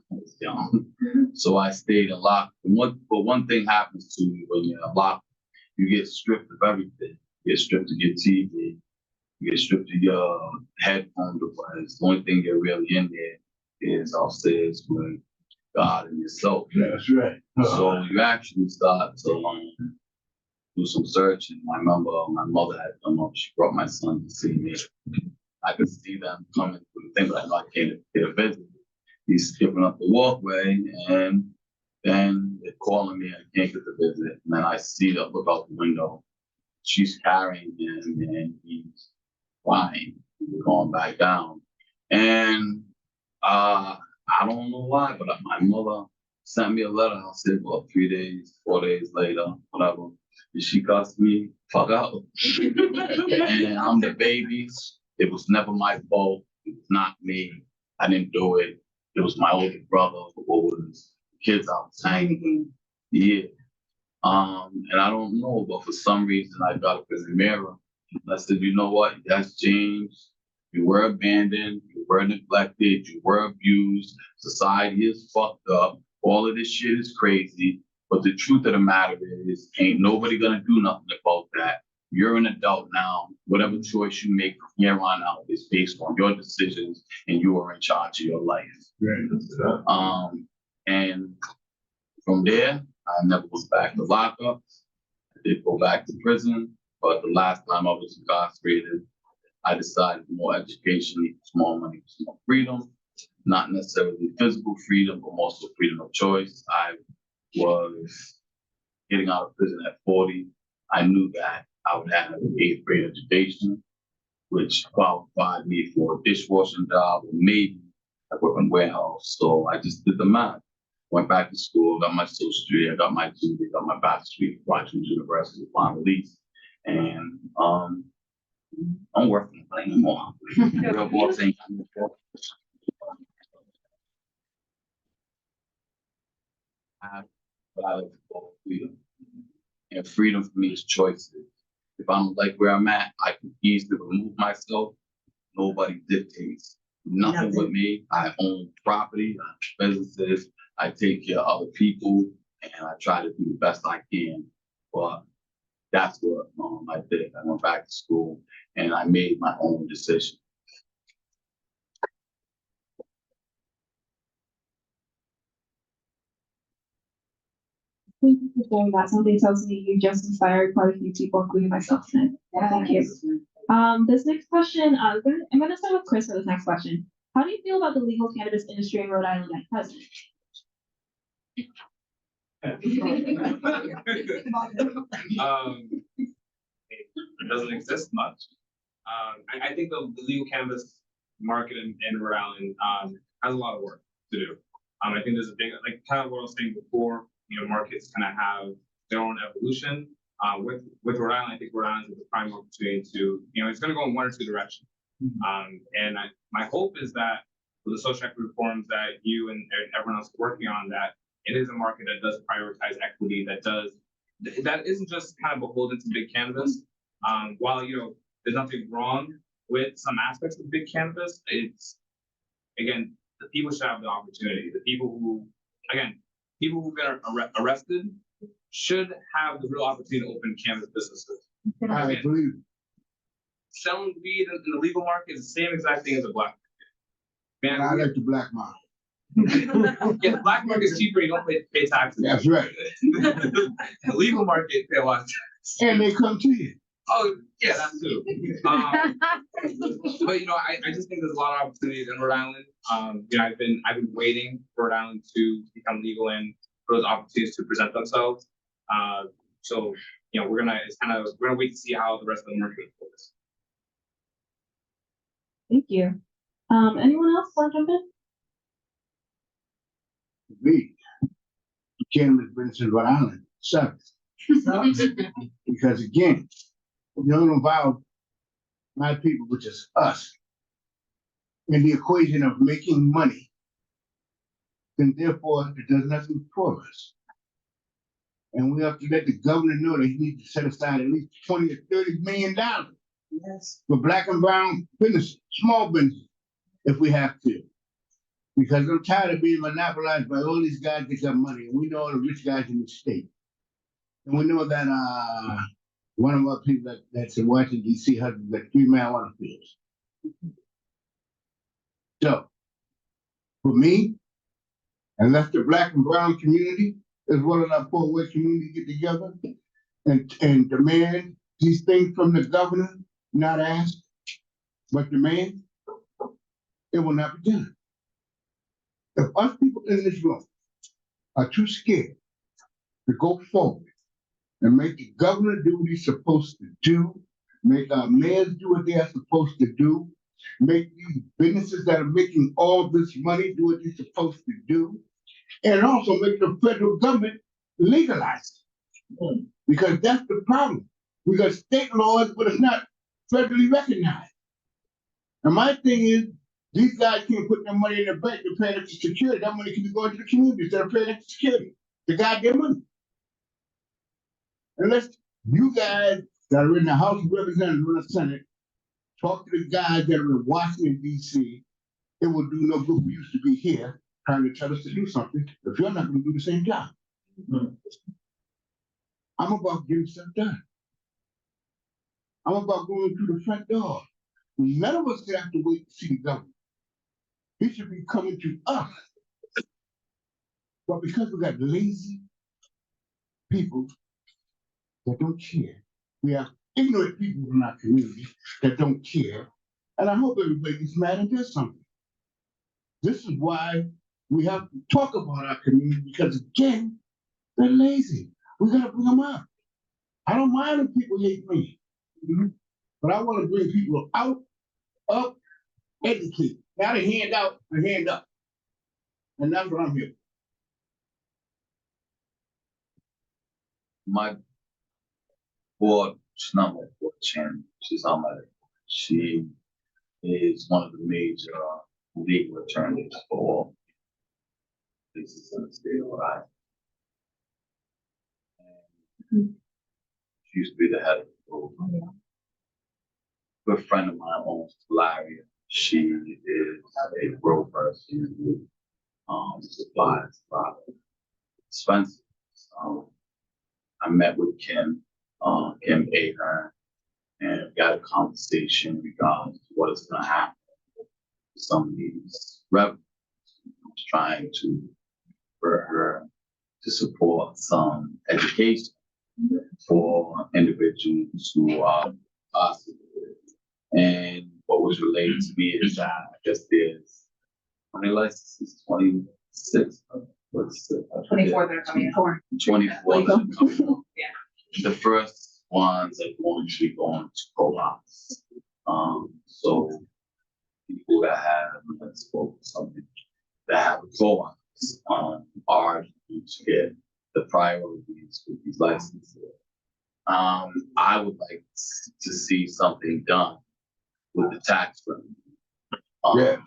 Speaker 8: was young. So I stayed in lockdown. But one thing happens to you when you're in lockdown, you get stripped of everything. You get stripped of your TV, you get stripped of your headphone device. The only thing you're really in there is upstairs with God and yourself.
Speaker 6: That's right.
Speaker 8: So you actually start to do some searching. I remember my mother had come up. She brought my son to see me. I could see them coming through the thing, but I know I can't get a visit. He's skipping up the walkway, and then they're calling me. I can't get the visit. And then I see her look out the window. She's carrying him, and he's crying. We're going back down. And I don't know why, but my mother sent me a letter. I'll say, well, 3 days, 4 days later, whatever. And she cussed me, fuck out. And I'm the baby. It was never my fault. It was not me. I didn't do it. It was my older brother who was kids I was hanging. Yeah. And I don't know, but for some reason I got up in the mirror. And I said, you know what? That's changed. You were abandoned. You were neglected. You were abused. Society is fucked up. All of this shit is crazy. But the truth of the matter is, ain't nobody gonna do nothing about that. You're an adult now. Whatever choice you make from here on out is based on your decisions, and you are in charge of your life.
Speaker 6: Right.
Speaker 8: And from there, I never was back to lockup. I did go back to prison, but the last time I was incarcerated, I decided more education equals more money equals more freedom. Not necessarily physical freedom, but more so freedom of choice. I was getting out of prison at 40. I knew that I would have an 8th grade education, which qualified me for a dishwashing job or maybe a working warehouse. So I just did the math. Went back to school, got my social security, I got my GED, got my bachelor's degree from Washington University, Panelists, and I'm working anymore. Real boss ain't coming for. I have a lot of freedom. And freedom for me is choices. If I don't like where I'm at, I can easily remove myself. Nobody dictates nothing with me. I own property, I have businesses, I take care of other people, and I try to do the best I can. But that's what I did. I went back to school and I made my own decision.
Speaker 2: Thank you for sharing that. Something tells me you just inspired quite a few people, including myself tonight. Thank you. This next question, I'm gonna start with Chris for this next question. How do you feel about the legal cannabis industry in Rhode Island at present?
Speaker 9: It doesn't exist much. I think the legal cannabis market in Rhode Island has a lot of work to do. I think there's a big, like kind of what I was saying before, markets kind of have their own evolution. With Rhode Island, I think Rhode Island is a prime opportunity to, it's going to go in one or two directions. And my hope is that with the social equity reforms that you and everyone else is working on, that it is a market that does prioritize equity, that isn't just kind of beholden to big cannabis. While, there's nothing wrong with some aspects of big cannabis, it's, again, the people should have the opportunity. The people who've been arrested should have the real opportunity to open cannabis businesses.
Speaker 6: I believe.
Speaker 9: Selling weed in the legal market is the same exact thing as a black market.
Speaker 6: Man, I like the black market.
Speaker 9: Yeah, the black market is cheaper, you don't pay taxes.
Speaker 6: That's right.
Speaker 9: The legal market, pay a lot of taxes.
Speaker 6: And they come to you.
Speaker 9: Oh, yeah, that too. But I just think there's a lot of opportunities in Rhode Island. I've been waiting for Rhode Island to become legal and for those opportunities to present themselves. So we're gonna wait to see how the rest of the market goes.
Speaker 2: Thank you. Anyone else want to jump in?
Speaker 6: Me. Cannabis business in Rhode Island sucks. Because again, you don't involve my people, which is us, in the equation of making money, then therefore it does nothing for us. And we have to let the governor know that he needs to set aside at least $20 to $30 million for black and brown businesses, small businesses, if we have to. Because I'm tired of being monopolized by all these guys that got money. And we know all the rich guys in the state. And we know that one of our people that's in Washington, D.C. has like 3 marijuana fields. So, for me, Unless the black and brown community, as well as our poor white community, get together and demand these things from the governor, not ask, but demand, it will not be done. If us people in this room are too scared to go forward and make the governor do what he's supposed to do, make our mayors do what they are supposed to do, make these businesses that are making all this money do what they're supposed to do, and also make the federal government legalize it. Because that's the problem. We got state laws, but it's not federally recognized. And my thing is, these guys can't put their money in the bank to pay extra security. That money can be going to the community instead of paying extra security. The goddamn money. Unless you guys that are in the House of Representatives or the Senate talk to the guys that are in Washington, D.C., it will do no good for you to be here trying to tell us to do something if you're not going to do the same job. I'm about getting stuff done. I'm about going through the front door. None of us have to wait to see the government. He should be coming to us. But because we got lazy people that don't care, we have ignorant people in our community that don't care, and I hope everybody gets mad and does something. This is why we have to talk about our community, because again, they're lazy. We gotta bring them up. I don't mind if people hate me, but I want to bring people out, up, educate. Not a hand out, a hand up. And that's what I'm here.
Speaker 8: My board, she's not my board chairman, she's on my, she is one of the major legal attorneys for all cases in the state of Rhode Island. And she used to be the head of the group. Good friend of mine owns Larry. She is a broker. She supplies a lot of expenses. I met with Kim Ahern, and got a conversation regarding what is going to happen with some of these revenues. I was trying to for her to support some education for individuals who are possible. And what was related to me is that I guess there's how many licenses? 26. What's
Speaker 3: 24 that are coming in.
Speaker 8: 24 that are coming in.
Speaker 3: Yeah.
Speaker 8: The first ones are going to be going to co-ops. So people that have, let's focus on it, that have co-ops are to get the priorities with these licenses. I would like to see something done with the tax revenue. In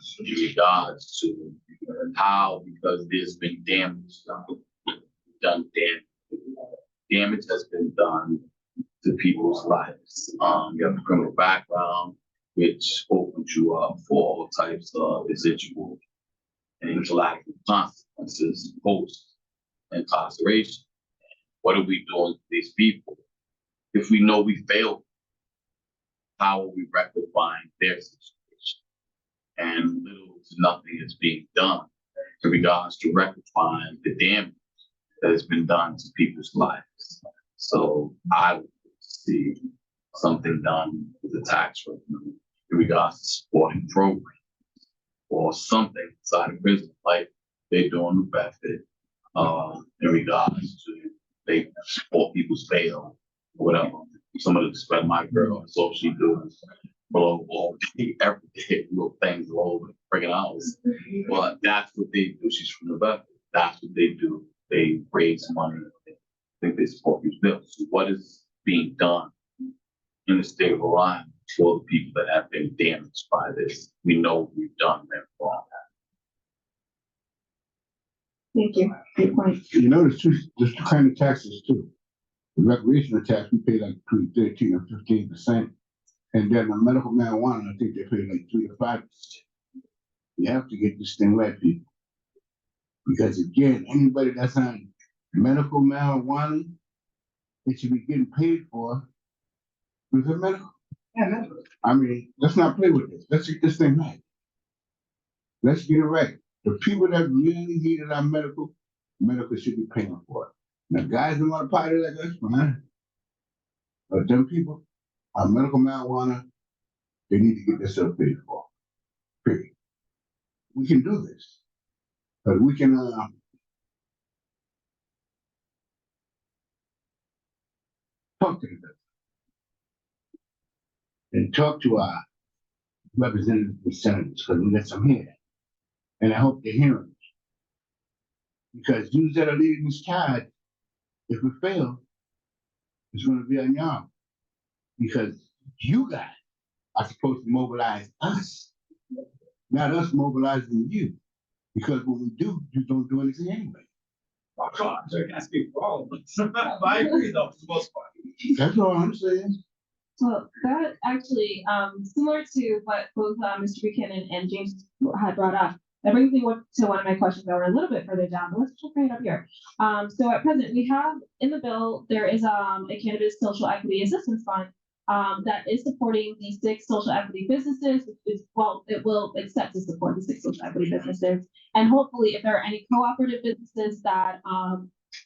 Speaker 8: regards to how, because there's been damage done. Damage has been done to people's lives. You have a criminal background, which opens you up for all types of residual and intellectual consequences post incarceration. What are we doing to these people? If we know we failed, how are we rectifying their situation? And little to nothing is being done in regards to rectifying the damage that has been done to people's lives. So I would see something done with the tax revenue in regards to supporting programs or something inside of prison, like they're doing the benefit in regards to they support people's bail or whatever. Some of the spend my girl, and so she does below all day, every day, little things all over the friggin' house. But that's what they do. She's from the benefit. That's what they do. They raise money. I think they support these bills. So what is being done in the state of Rhode Island for the people that have been damaged by this? We know we've done them wrong.
Speaker 2: Thank you. Good point.
Speaker 6: You know, there's two kind of taxes too. The recreational tax, we pay like between 13 and 15%. And then the medical marijuana, I think they pay like 3 to 5%. You have to get this thing right, people. Because again, anybody that's on medical marijuana, it should be getting paid for with the medical.
Speaker 7: Yeah, medical.
Speaker 6: I mean, let's not play with this. Let's get this thing right. Let's get it right. The people that really needed our medical should be paying for it. Now, guys that want to party like us, fine. But them people, our medical marijuana, they need to get themselves paid for. Period. We can do this. But we can talk to them and talk to our representatives and senators, because we got some here. And I hope they're hearing us. Because you that are leading this tide, if we fail, it's going to be on y'all. Because you guys are supposed to mobilize us, not us mobilizing you. Because when we do, you don't do anything anyway.
Speaker 9: Oh, come on, so you can speak for all of us. But I agree though, for the most part.
Speaker 6: That's all I'm saying.
Speaker 2: So that actually, similar to what both Mr. Buchanan and James had brought up, that brings me to one of my questions that were a little bit further down, but let's just bring it up here. So at present, we have in the bill, there is a cannabis social equity assistance fund that is supporting the 6 social equity businesses, which is, well, it will accept to support the 6 social equity businesses. And hopefully, if there are any cooperative businesses that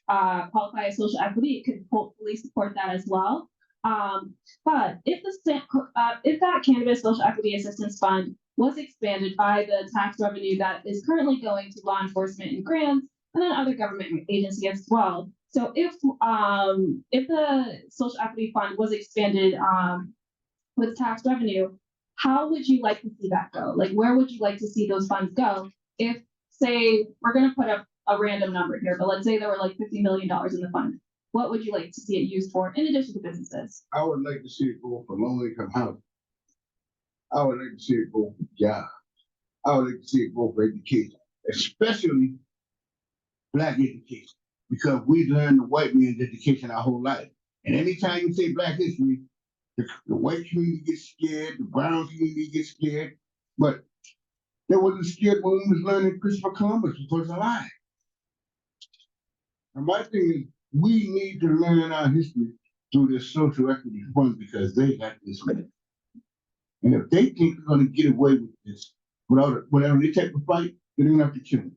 Speaker 2: qualify as social equity, it could hopefully support that as well. But if that cannabis social equity assistance fund was expanded by the tax revenue that is currently going to law enforcement and grants, and then other government agencies as well. So if the social equity fund was expanded with tax revenue, how would you like to see that go? Like, where would you like to see those funds go? If, say, we're going to put up a random number here, but let's say there were like $50 million in the fund. What would you like to see it used for in addition to businesses?
Speaker 6: I would like to see it go for low-income housing. I would like to see it go for jobs. I would like to see it go for education, especially Black education, because we learned the white man's education our whole life. And anytime you say Black history, the white community gets scared, the brown community gets scared, but they wasn't scared when we was learning Christopher Columbus was alive. And my thing is, we need to learn our history through this social equity fund because they got this money. And if they think they're going to get away with this without they take the fight, they're going to have to kill me.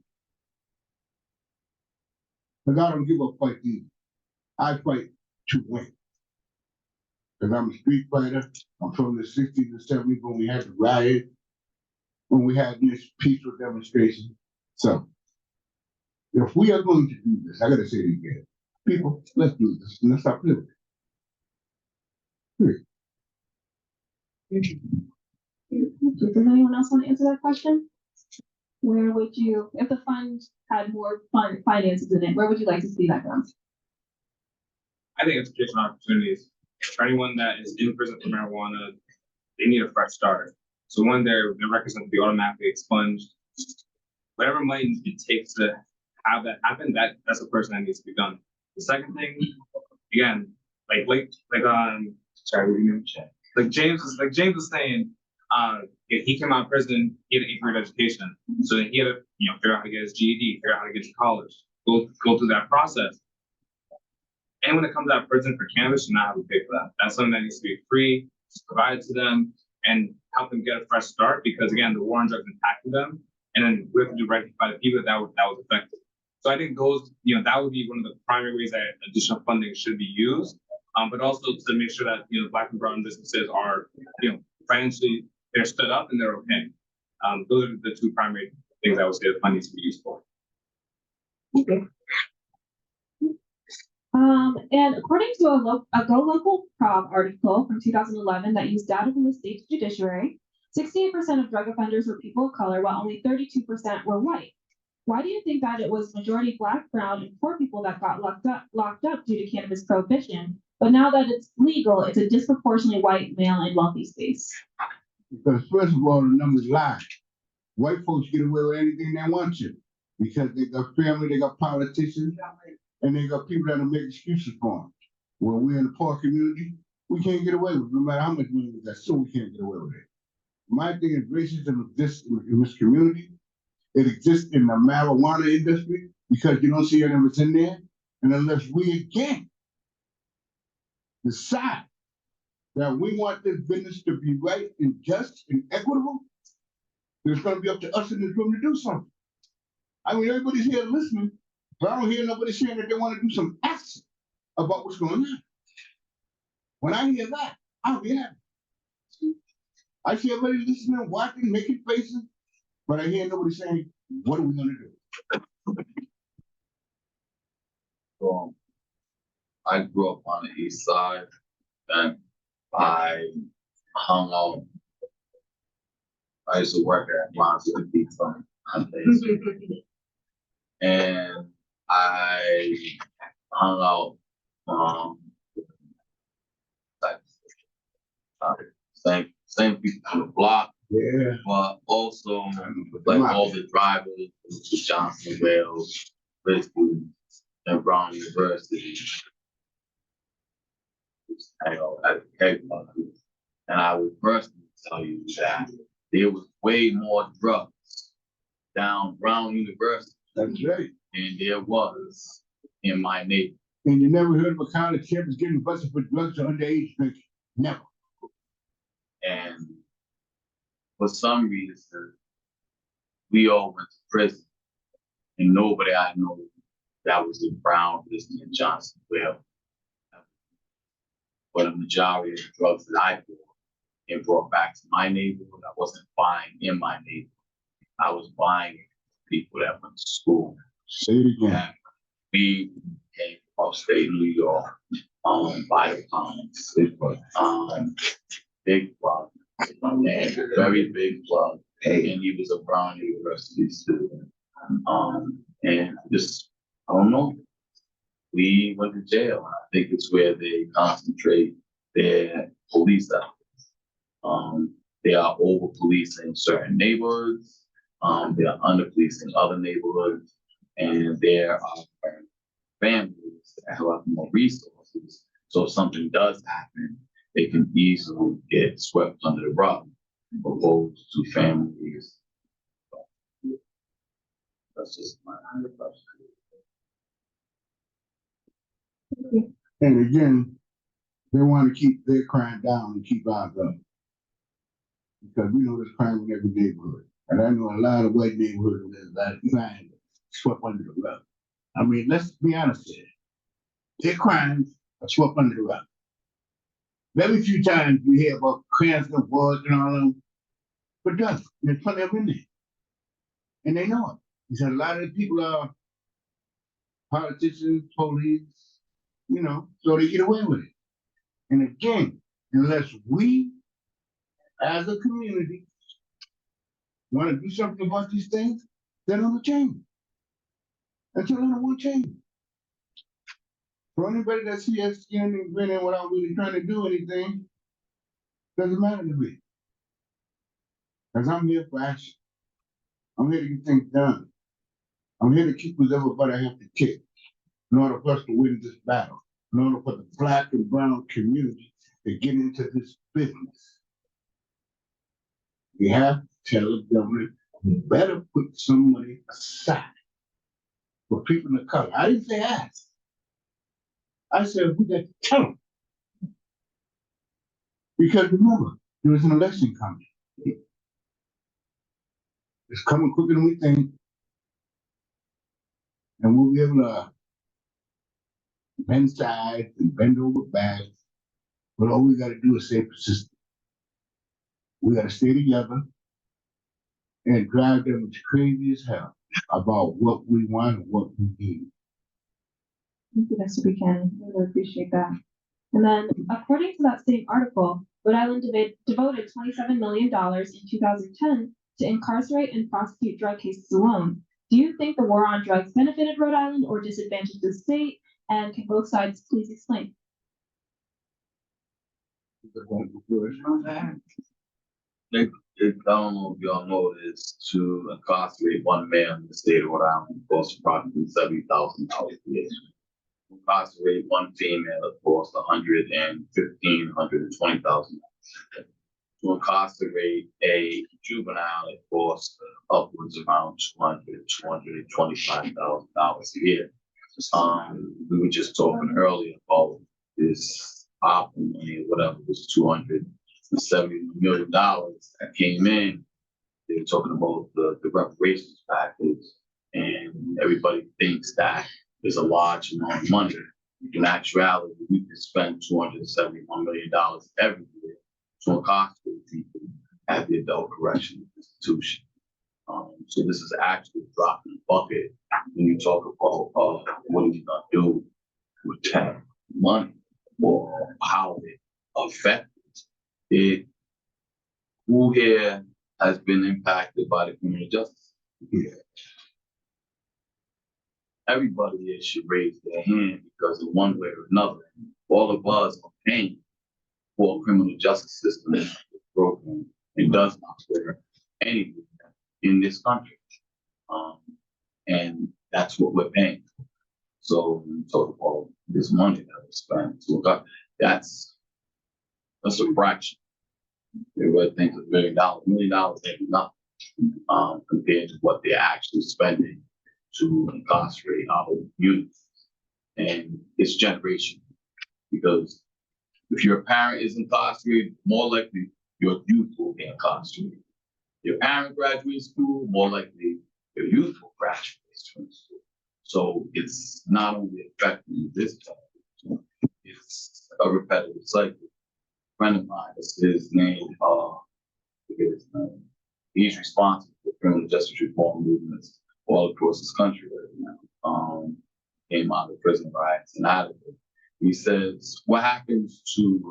Speaker 6: Because I don't give up fight either. I fight to win. Because I'm a street fighter. I'm from the 60s and 70s when we had the riot, when we had this peaceful demonstration. So, if we are going to do this, I got to say it again. People, let's do this. And let's stop living.
Speaker 2: Does anyone else want to answer that question? Where would you, if the fund had more finances in it, where would you like to see that go?
Speaker 9: I think education opportunities. For anyone that is in prison for marijuana, they need a fresh start. So when their records have to be automatically expunged, whatever money it takes to have that happen, that's the person that needs to be done. The second thing, again, James was saying, if he came out of prison, he had an 8th grade education. So then he had to, figure out how to get his GED, figure out how to get to college, go through that process. And when it comes out of prison for cannabis, you not have to pay for that. That's something that needs to be free, provided to them, and help them get a fresh start. Because again, the war on drugs impacted them, and then we have to do right by the people that was affected. So I think those, that would be one of the primary ways that additional funding should be used. But also to make sure that Black and brown businesses are, financially they're stood up and they're okay. Those are the 2 primary things I would say the fund needs to be used for.
Speaker 2: Okay. And according to a Go Local Prov article from 2011 that used data from the state's judiciary, 68% of drug offenders were people of color, while only 32% were white. Why do you think that it was majority Black, brown, and poor people that got locked up due to cannabis prohibition, but now that it's legal, it's a disproportionately white, male, and wealthy space?
Speaker 6: Because first of all, the numbers lie. White folks get away with anything they want to because they got family, they got politicians, and they got people that'll make excuses for them. When we're in the poor community, we can't get away with it, no matter how much money we got, so we can't get away with it. My thing is racism exists in this community. It exists in the marijuana industry because you don't see any of us in there. And unless we again decide that we want this business to be right and just and equitable, it's going to be up to us in this room to do something. I mean, everybody's here listening, but I don't hear nobody saying that they want to do some action about what's going on. When I hear that, I'll be happy. I see everybody listening, watching, making faces, but I hear nobody saying, what are we gonna do?
Speaker 8: So I grew up on the east side and I hung out. I used to work at Monteiro and I hung out same people on the block,
Speaker 6: Yeah.
Speaker 8: but also like all the drivers, Johnson, Wales, Richmond, and Brown University. I know at the and I would personally tell you that there was way more drugs down Brown University
Speaker 6: That's right.
Speaker 8: than there was in my neighborhood.
Speaker 6: And you never heard of a county sheriff getting busted for drugs to underage drinking. Never.
Speaker 8: And for some reason, we all went to prison. And nobody I know that was in Brown, Liston, and Johnson, well, but a majority of the drugs that I bought and brought back to my neighborhood, I wasn't buying in my neighborhood. I was buying it from people that went to school.
Speaker 6: Say it again.
Speaker 8: We came from upstate New York, by the pounds. Big plug, and very big plug. Hey. And he was a Brown University student. And just, I don't know. We went to jail. I think it's where they concentrate their police efforts. They are over policing certain neighborhoods. They are under policing other neighborhoods. And there are families that have more resources. So if something does happen, they can easily get swept under the rug, opposed to families. That's just my question.
Speaker 6: And again, they want to keep their crime down and keep ours up. Because we know there's crime in every neighborhood. And I know a lot of white neighborhoods where there's a lot of crime swept under the rug. I mean, let's be honest here. Their crimes are swept under the rug. Very few times you hear about Cranston Woods and all of them, but there's plenty of them in there. And they know it. He said a lot of the people are politicians, police, you know, so they get away with it. And again, unless we, as a community, want to do something about these things, they're not going to change. Until then, it won't change. For anybody that sees us skinning and grinning without really trying to do anything, doesn't matter to me. Because I'm here for action. I'm here to get things done. I'm here to kick with everybody I have to kick in order for us to win this battle, in order for the Black and brown community to get into this business. We have to tell the government, you better put some money aside for people of color. I didn't say ask. I said, we got to tell them. Because remember, there was an election coming. It's coming quicker than we think. And we'll be able to bend sides and bend over backs. But all we got to do is stay persistent. We got to stay together and drive them crazy as hell about what we want and what we need.
Speaker 2: Thank you, Mr. Buchanan. I really appreciate that. And then, according to that same article, Rhode Island devoted $27 million in 2010 to incarcerate and prosecute drug cases alone. Do you think the war on drugs benefited Rhode Island or disadvantaged the state? And can both sides please explain?
Speaker 8: I don't know if y'all know this, to incarcerate one man in the state of Rhode Island costs approximately $70,000 a year. To incarcerate one female, it costs $120,000. To incarcerate a juvenile, it costs upwards around $225,000 a year. We were just talking earlier about this opera money, whatever, was $270 million that came in. They were talking about the reparations package, and everybody thinks that there's a large amount of money. In actuality, we can spend $271 million every year to incarcerate people at the adult correctional institution. So this is actually a drop in the bucket when you talk about what are we gonna do with that money, or how it affects it. Who here has been impacted by the criminal justice? Yeah. Everybody here should raise their hand, because in one way or another, all of us are paying for a criminal justice system that is broken and does not work anywhere in this country. And that's what we're paying for. So when we talk about this money that we spend to God, that's a fraction. Everybody thinks $1 million. $1 million ain't nothing compared to what they're actually spending to incarcerate our youth. And it's generational, because if your parent is incarcerated, more likely your youth will be incarcerated. Your parent graduates school, more likely your youth will graduate from school. So it's not only affecting this time, it's a repetitive cycle. A friend of mine, his name, he's responsible for criminal justice reform movements all across this country right now. Came out of prison riots and out of it. He says, what happens to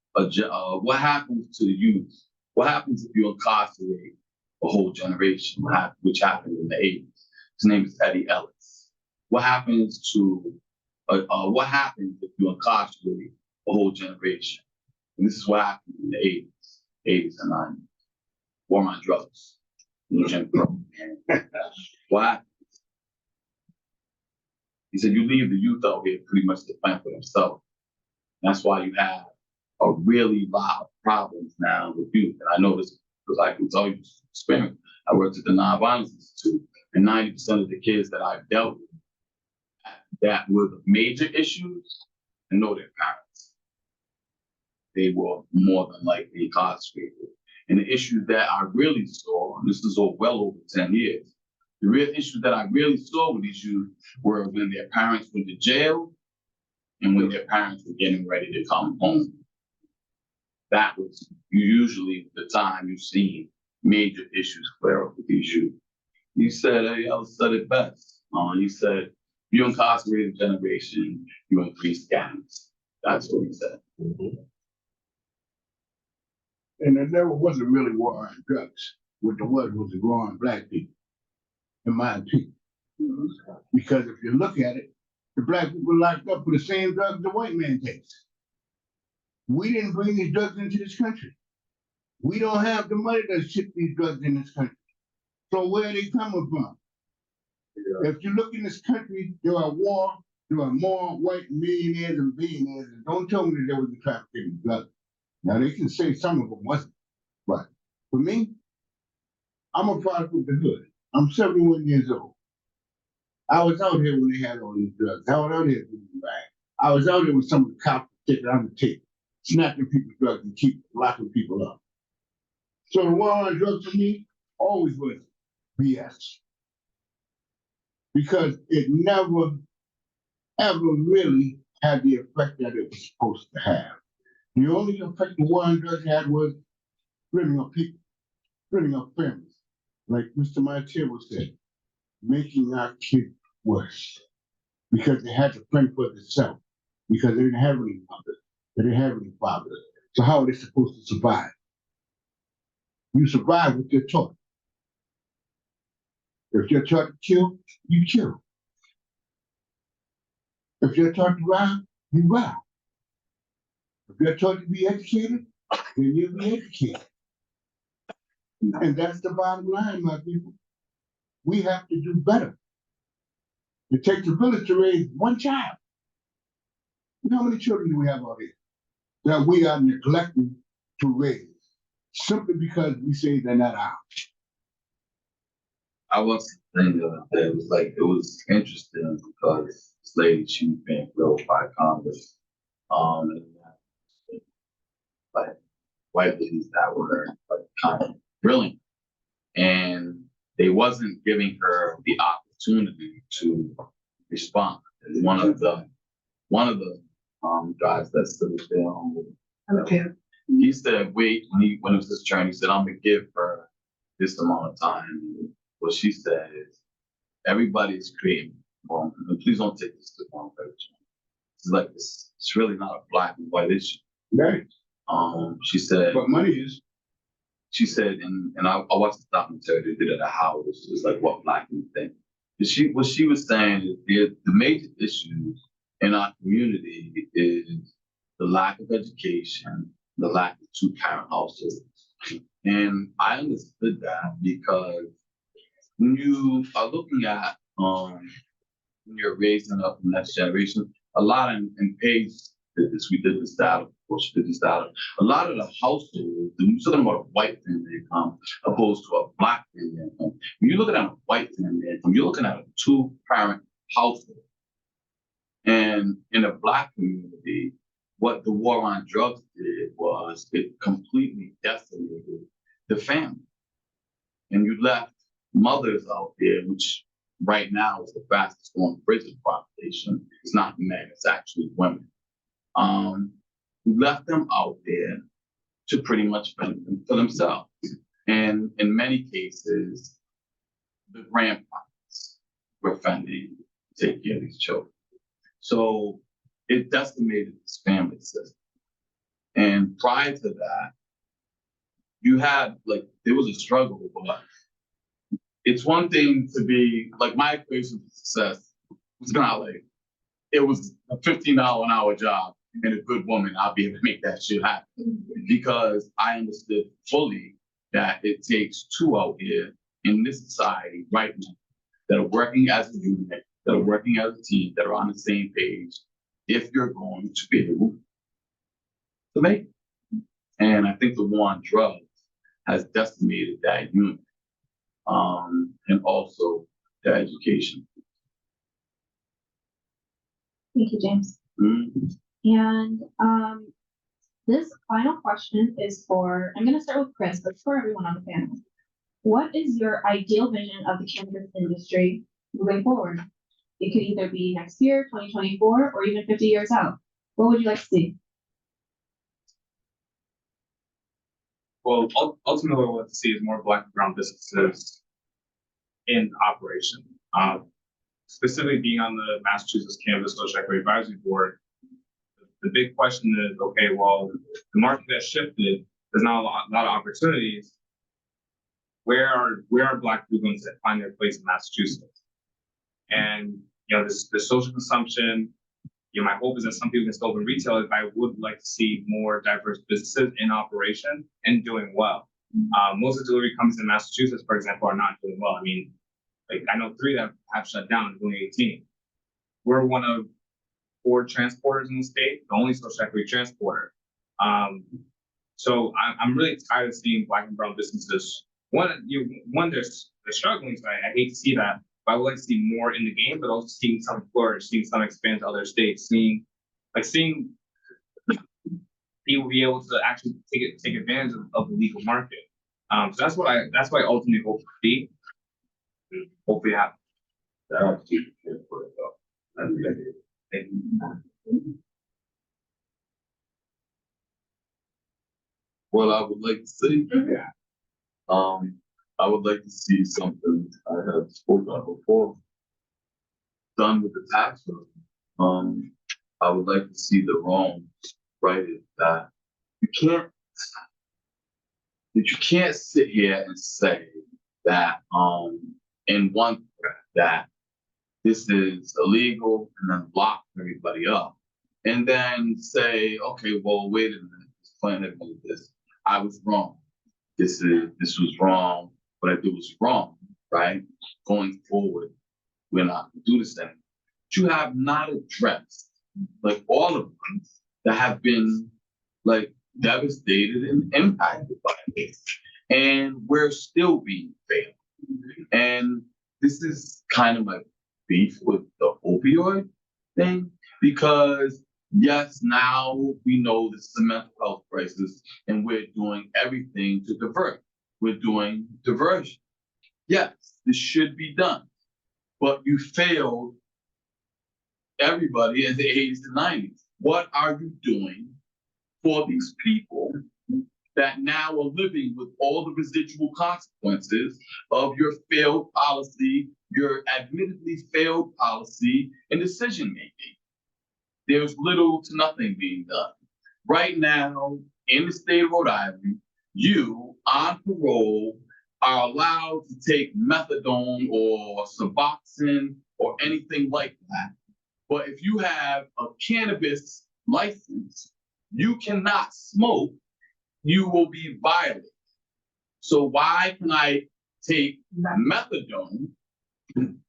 Speaker 8: what happens to the youth? What happens if you incarcerate a whole generation, which happened in the 80s? His name is Eddie Ellis. What happens to what happens if you incarcerate a whole generation? And this is what happened in the 80s and 90s. War on drugs. Jim Crow. What happens? He said, you leave the youth out here pretty much to fend for themselves. That's why you have a really lot of problems now with youth. And I know this because I can tell you this experience. I worked at the Nonviolence Institute, and 90% of the kids that I've dealt with that with major issues and know their parents. They were more than likely incarcerated. And the issues that I really saw, and this is well over 10 years, the real issues that I really saw with these youth were when their parents went to jail and when their parents were getting ready to come home. That was usually the time you see major issues flare up with these youth. He said, Ellis said it best. He said, you incarcerate a generation, you increase gangs. That's what he said. Mm-hmm.
Speaker 6: And there never was a really war on drugs. What there was a war on black people, in my opinion. Mm-hmm. Because if you look at it, the black people locked up for the same drugs the white man takes. We didn't bring these drugs into this country. We don't have the money to ship these drugs in this country. So where are they coming from? Yeah. If you look in this country, there are more white millionaires and billionaires. And don't tell me that there was a trafficking of drugs. Now they can say some of them wasn't, but for me, I'm a product of the hood. I'm 71 years old. I was out here when they had all these drugs. I was out here with the bag. I was out here with some of the cops taking on the tape, snatching people's drugs and keep locking people up. So the war on drugs for me always was BS. Because it never, ever really had the effect that it was supposed to have. The only effect the war on drugs had was splitting up people, splitting up families. Like Mr. Monteiro said, making our kids worse. Because they had to fend for themselves. Because they didn't have any mothers. They didn't have any fathers. So how are they supposed to survive? You survive what you're taught. If you're taught to kill, you kill. If you're taught to rob, you rob. If you're taught to be educated, then you'll be educated. And that's the bottom line, my people. We have to do better. It takes a village to raise one child. You know how many children do we have out here that we are neglecting to raise simply because we say they're not ours?
Speaker 8: I was thinking that it was interesting because this lady, she was being grilled by Congress. And like white ladies that were like kind of brilliant. And they wasn't giving her the opportunity to respond. And one of the guys that stood there, he said, wait, when it was his turn, he said, I'm gonna give her this amount of time. What she said is, everybody's creating, and please don't take this to the wrong direction. It's like it's really not a black and white issue.
Speaker 6: Right.
Speaker 8: She said,
Speaker 6: But money is.
Speaker 8: she said, and I watched the documentary they did at Howard, which is like what black people think. What she was saying is the major issues in our community is the lack of education, the lack of two-parent households. And I understood that because when you are looking at when you're raising up the next generation, a lot in Paige did this, we did this data, of course, we did this data. A lot of the households, you're talking about a white family income opposed to a black family income. When you're looking at a white family income, you're looking at a two-parent household. And in the black community, what the war on drugs did was it completely decimated the family. And you left mothers out there, which right now is the fastest growing prison population. It's not men, it's actually women. You left them out there to pretty much fend for themselves. And in many cases, the grandparents were fending to take care of these children. So it decimated this family system. And prior to that, you had, like, there was a struggle, but it's one thing to be, like, my equation for success was not like, it was a $15 an hour job and a good woman, I'll be able to make that shit happen. Because I understood fully that it takes two out here in this society right now that are working as a unit, that are working as a team, that are on the same page, if you're going to be able to make it. And I think the war on drugs has decimated that unit, and also the education.
Speaker 2: Thank you, James.
Speaker 8: Mm-hmm.
Speaker 2: And this final question is for, I'm going to start with Chris, but it's for everyone on the panel. What is your ideal vision of the cannabis industry moving forward? It could either be next year, 2024, or even 50 years out. What would you like to see?
Speaker 9: Well, ultimately, what I want to see is more Black and brown businesses in operation. Specifically being on the Massachusetts Cannabis Social Equity Advisory Board, the big question is, okay, well, the market has shifted. There's not a lot of opportunities. Where are Black people going to find their place in Massachusetts? And the social consumption. My hope is that some people can still open retail. I would like to see more diverse businesses in operation and doing well. Most of the delivery companies in Massachusetts, for example, are not doing well. I mean, like, I know 3 that have shut down in 2018. We're one of 4 transporters in the state, the only social equity transporter. So I'm really tired of seeing Black and brown businesses. They're struggling, so I hate to see that. But I would like to see more in the game, but also seeing some flourish, seeing some expand to other states, seeing people be able to actually take advantage of the legal market. So that's what I ultimately hope to see. Hopefully happen.
Speaker 8: Well, I would like to see, I would like to see something I have spoken of before, done with the tax bill. I would like to see the wrongs righted, that you can't sit here and say that in one breath that this is illegal and then lock everybody up, and then say, okay, well, wait a minute, this planet did this. I was wrong. This was wrong. What I did was wrong, right? Going forward, we're not going to do this anymore. But you have not addressed, like, all of us that have been, like, devastated and impacted by this. And we're still being failed. And this is kind of my beef with the opioid thing, because yes, now we know this is a mental health crisis and we're doing everything to divert. We're doing diversion. Yes, this should be done. But you failed everybody in the 80s and 90s. What are you doing for these people that now are living with all the residual consequences of your failed policy, your admittedly failed policy and decision making? There's little to nothing being done. Right now, in the state of Rhode Island, you, on parole, are allowed to take methadone or Suboxone or anything like that. But if you have a cannabis license, you cannot smoke, you will be violated. So why can I take methadone,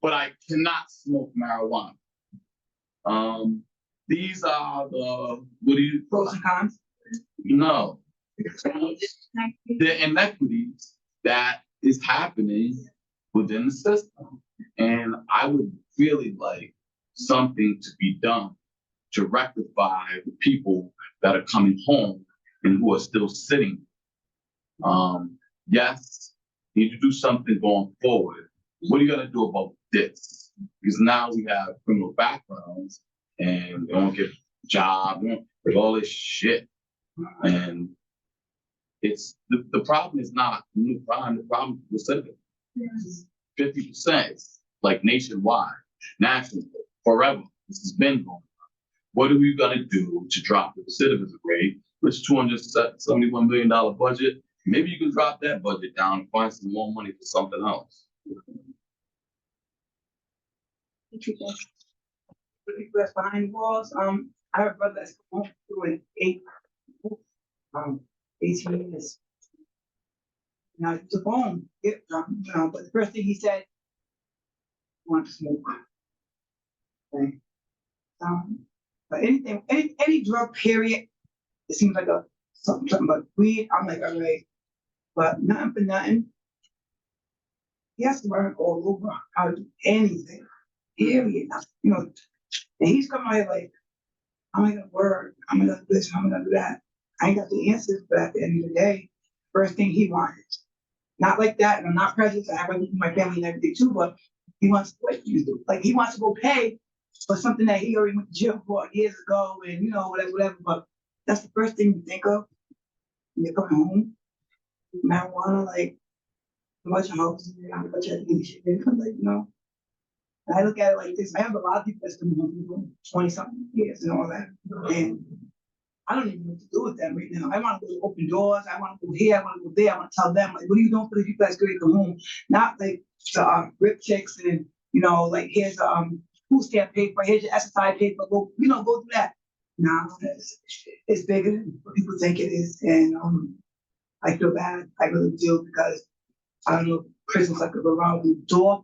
Speaker 8: but I cannot smoke marijuana? These are the, what do you?
Speaker 7: Pros and cons.
Speaker 8: No. The inequities that is happening within the system. And I would really like something to be done to rectify the people that are coming home and who are still sitting. Yes, you need to do something going forward. What are you gonna do about this? Because now we have criminal backgrounds and they don't get jobs, with all this shit. And it's the problem is not new crime, the problem is recidivism. 50%, like nationwide, nationally, forever. This has been going on. What are we gonna do to drop the recidivism rate? Which $271 million budget, maybe you can drop that budget down and find some more money for something else.
Speaker 7: The people that's behind the walls, I have a brother that's come home doing 18 years. Now, he took home, but the first thing he said, "I want to smoke." Okay. But any drug period, it seems like something but weed. I'm like, all right, but nothing for nothing. He has to learn all over how to do anything. Period. And he's coming out here like, I'm not gonna work, I'm gonna do this, I'm gonna do that. I ain't got the answers, but at the end of the day, first thing he wanted. Not like that, and I'm not prejudiced, I have my family and everything too, but he wants he wants to go pay for something that he already went to jail for years ago, and whatever. But that's the first thing you think of when you're coming home. Marijuana, like a bunch of houses, a bunch of shit. And I look at it like this. I have a lot of people that's been home for 20-something years and all that. And I don't even know what to do with them right now. I want to go open doors. I want to go here. I want to go there. I want to tell them, like, what are you doing for the people that's going to come home? Not like to rip checks and, like, here's food stamp paper, here's your SSI paper. Go do that. Nah, it's bigger than what people think it is. And I feel bad. I really do, because I don't know, prisons like around the door.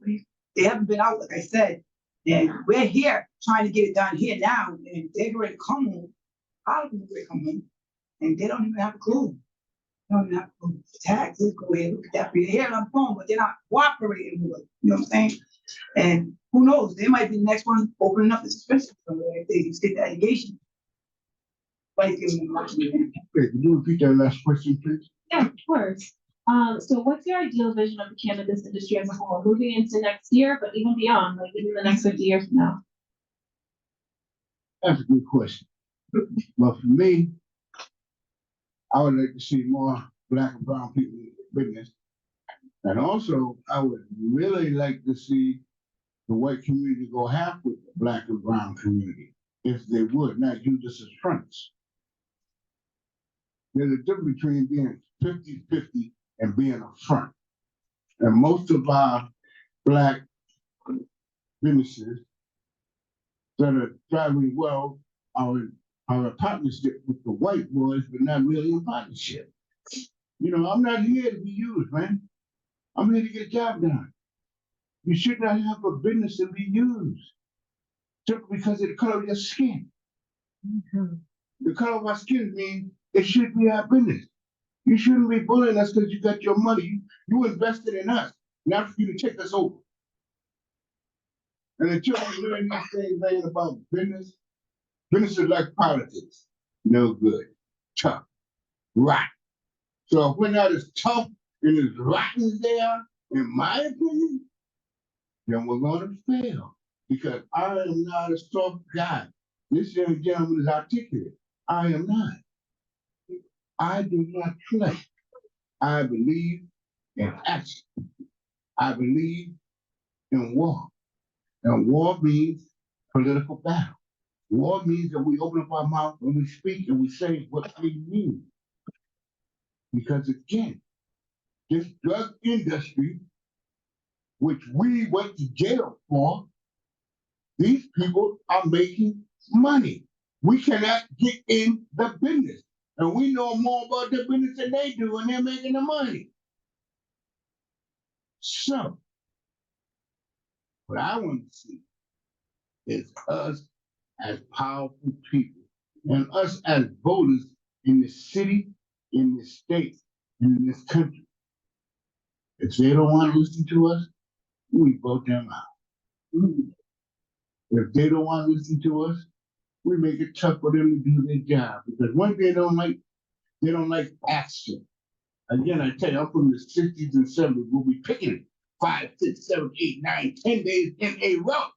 Speaker 7: They haven't been out, like I said, and we're here trying to get it done here now, and they're ready to come home. I don't know where they come home, and they don't even have a clue. They don't even have a clue. Taxes, go ahead, look at that. They're here on the phone, but they're not cooperating with it. You know what I'm saying? And who knows? They might be the next one opening up this dispensary somewhere if they just get the allegation. But it's giving them much money.
Speaker 6: Wait, can you repeat that last question, please?
Speaker 2: Yeah, of course. So what's your ideal vision of the cannabis industry as a whole, moving into next year, but even beyond, like even the next 50 years from now?
Speaker 6: That's a good question. But for me, I would like to see more Black and brown people in the business. And also, I would really like to see the white community go half with the Black and brown community, if they would, not use this as fronts. There's a difference between being 50-50 and being a front. And most of our Black businesses that are thriving well are a partnership with the white boys, but not really a partnership. I'm not here to be used, man. I'm here to get a job done. You should not have a business and be used simply because of the color of your skin. Mm-hmm. The color of our skin means it should be our business. You shouldn't be bullying us because you got your money. You invested in us, not for you to take us over. And until we learn these things, man, about business is like politics. No good, tough, rotten. So if we're not as tough and as rotten as they are, in my opinion, then we're gonna fail. Because I am not a soft guy. This young gentleman is articulate. I am not. I do not play. I believe in action. I believe in war. And war means political battle. War means that we open up our mouth and we speak and we say what we mean. Because again, this drug industry, which we went to jail for, these people are making money. We cannot get in the business. And we know more about the business than they do, and they're making the money. So, what I want to see is us as powerful people and us as voters in the city, in the state, and in this country. If they don't want to listen to us, we vote them out. If they don't want to listen to us, we make it tough for them to do their job. Because one thing they don't like action. Again, I tell you, I'm from the 60s and 70s. We'll be picking it 5, 6, 7, 8, 9, 10 days in a row.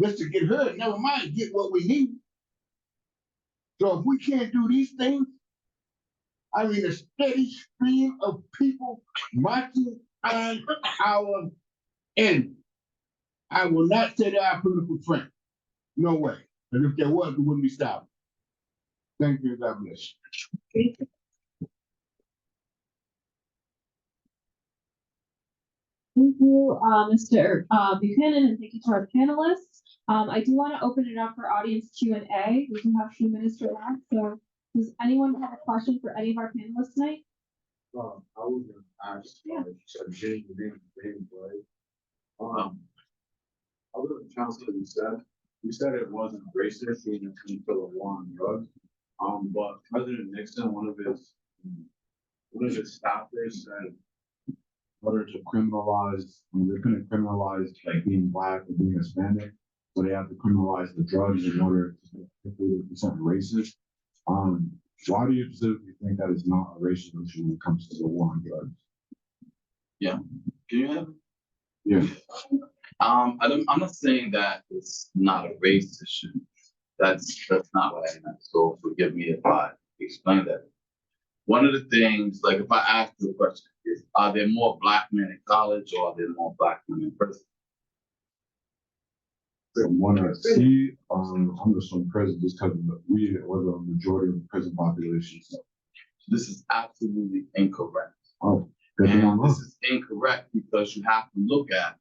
Speaker 6: Just to get heard, never mind, get what we need. So if we can't do these things, I mean, a steady stream of people marching on our end. I will not say they're our political friend. No way. And if there was, we wouldn't be stopped. Thank you. God bless you.
Speaker 2: Thank you, Mr. Buchanan, and thank you to our panelists. I do want to open it up for audience Q&A. We can have a few minutes for that. So does anyone have a question for any of our panelists tonight?
Speaker 10: I was gonna ask, James, I was gonna counsel you said it wasn't racist even until the war on drugs. But President Nixon, one of his staffers said, in order to criminalize, they couldn't criminalize like being black or being Hispanic, so they have to criminalize the drugs in order to make something racist. Why do you specifically think that it's not a racial issue when it comes to the war on drugs?
Speaker 8: Yeah. Can you have?
Speaker 10: Yeah.
Speaker 8: I'm not saying that it's not a race issue. That's not what I meant. So forgive me if I explain that. One of the things, like if I ask you a question, is are there more black men in college or are there more black men in prison?
Speaker 10: From what I see, I'm just from prison just because we were the majority of the prison population. So
Speaker 8: this is absolutely incorrect.
Speaker 10: Oh, good.
Speaker 8: And this is incorrect because you have to look at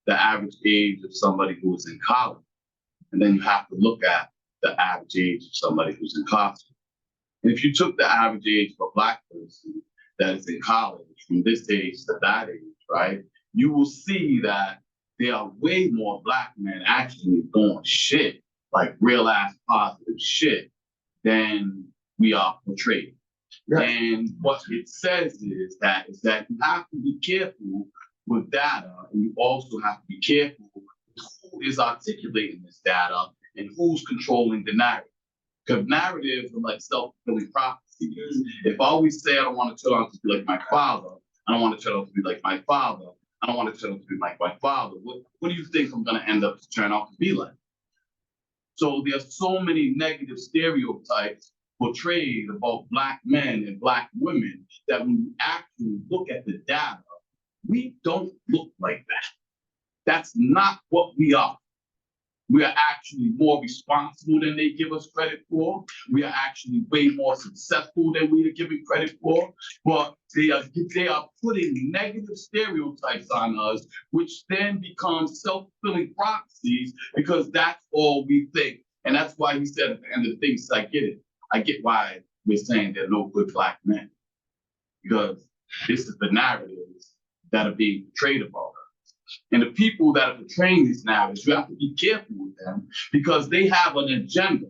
Speaker 8: the average age of somebody who is in college. And then you have to look at the average age of somebody who's incarcerated. And if you took the average age of a black person that is in college from this age to that age, right, you will see that there are way more black men actually doing shit, like real ass positive shit, than we are portrayed. Right. And what it says is that you have to be careful with data, and you also have to be careful who is articulating this data and who's controlling the narrative. Because narratives are like self-fulfilling prophecies. If I always say I don't want to turn out to be like my father, I don't want to turn out to be like my father, I don't want to turn out to be like my father, what do you think I'm going to end up to turn out to be like? So there's so many negative stereotypes portrayed about black men and black women that when you actually look at the data, we don't look like that. That's not what we are. We are actually more responsible than they give us credit for. We are actually way more successful than we are giving credit for. But they are putting negative stereotypes on us, which then becomes self-fulfilling prophecies because that's all we think. And that's why he said at the end of the thing, so I get it. I get why we're saying there are no good black men. Because this is the narratives that are being portrayed about us. And the people that are portraying these narratives, you have to be careful with them because they have an agenda.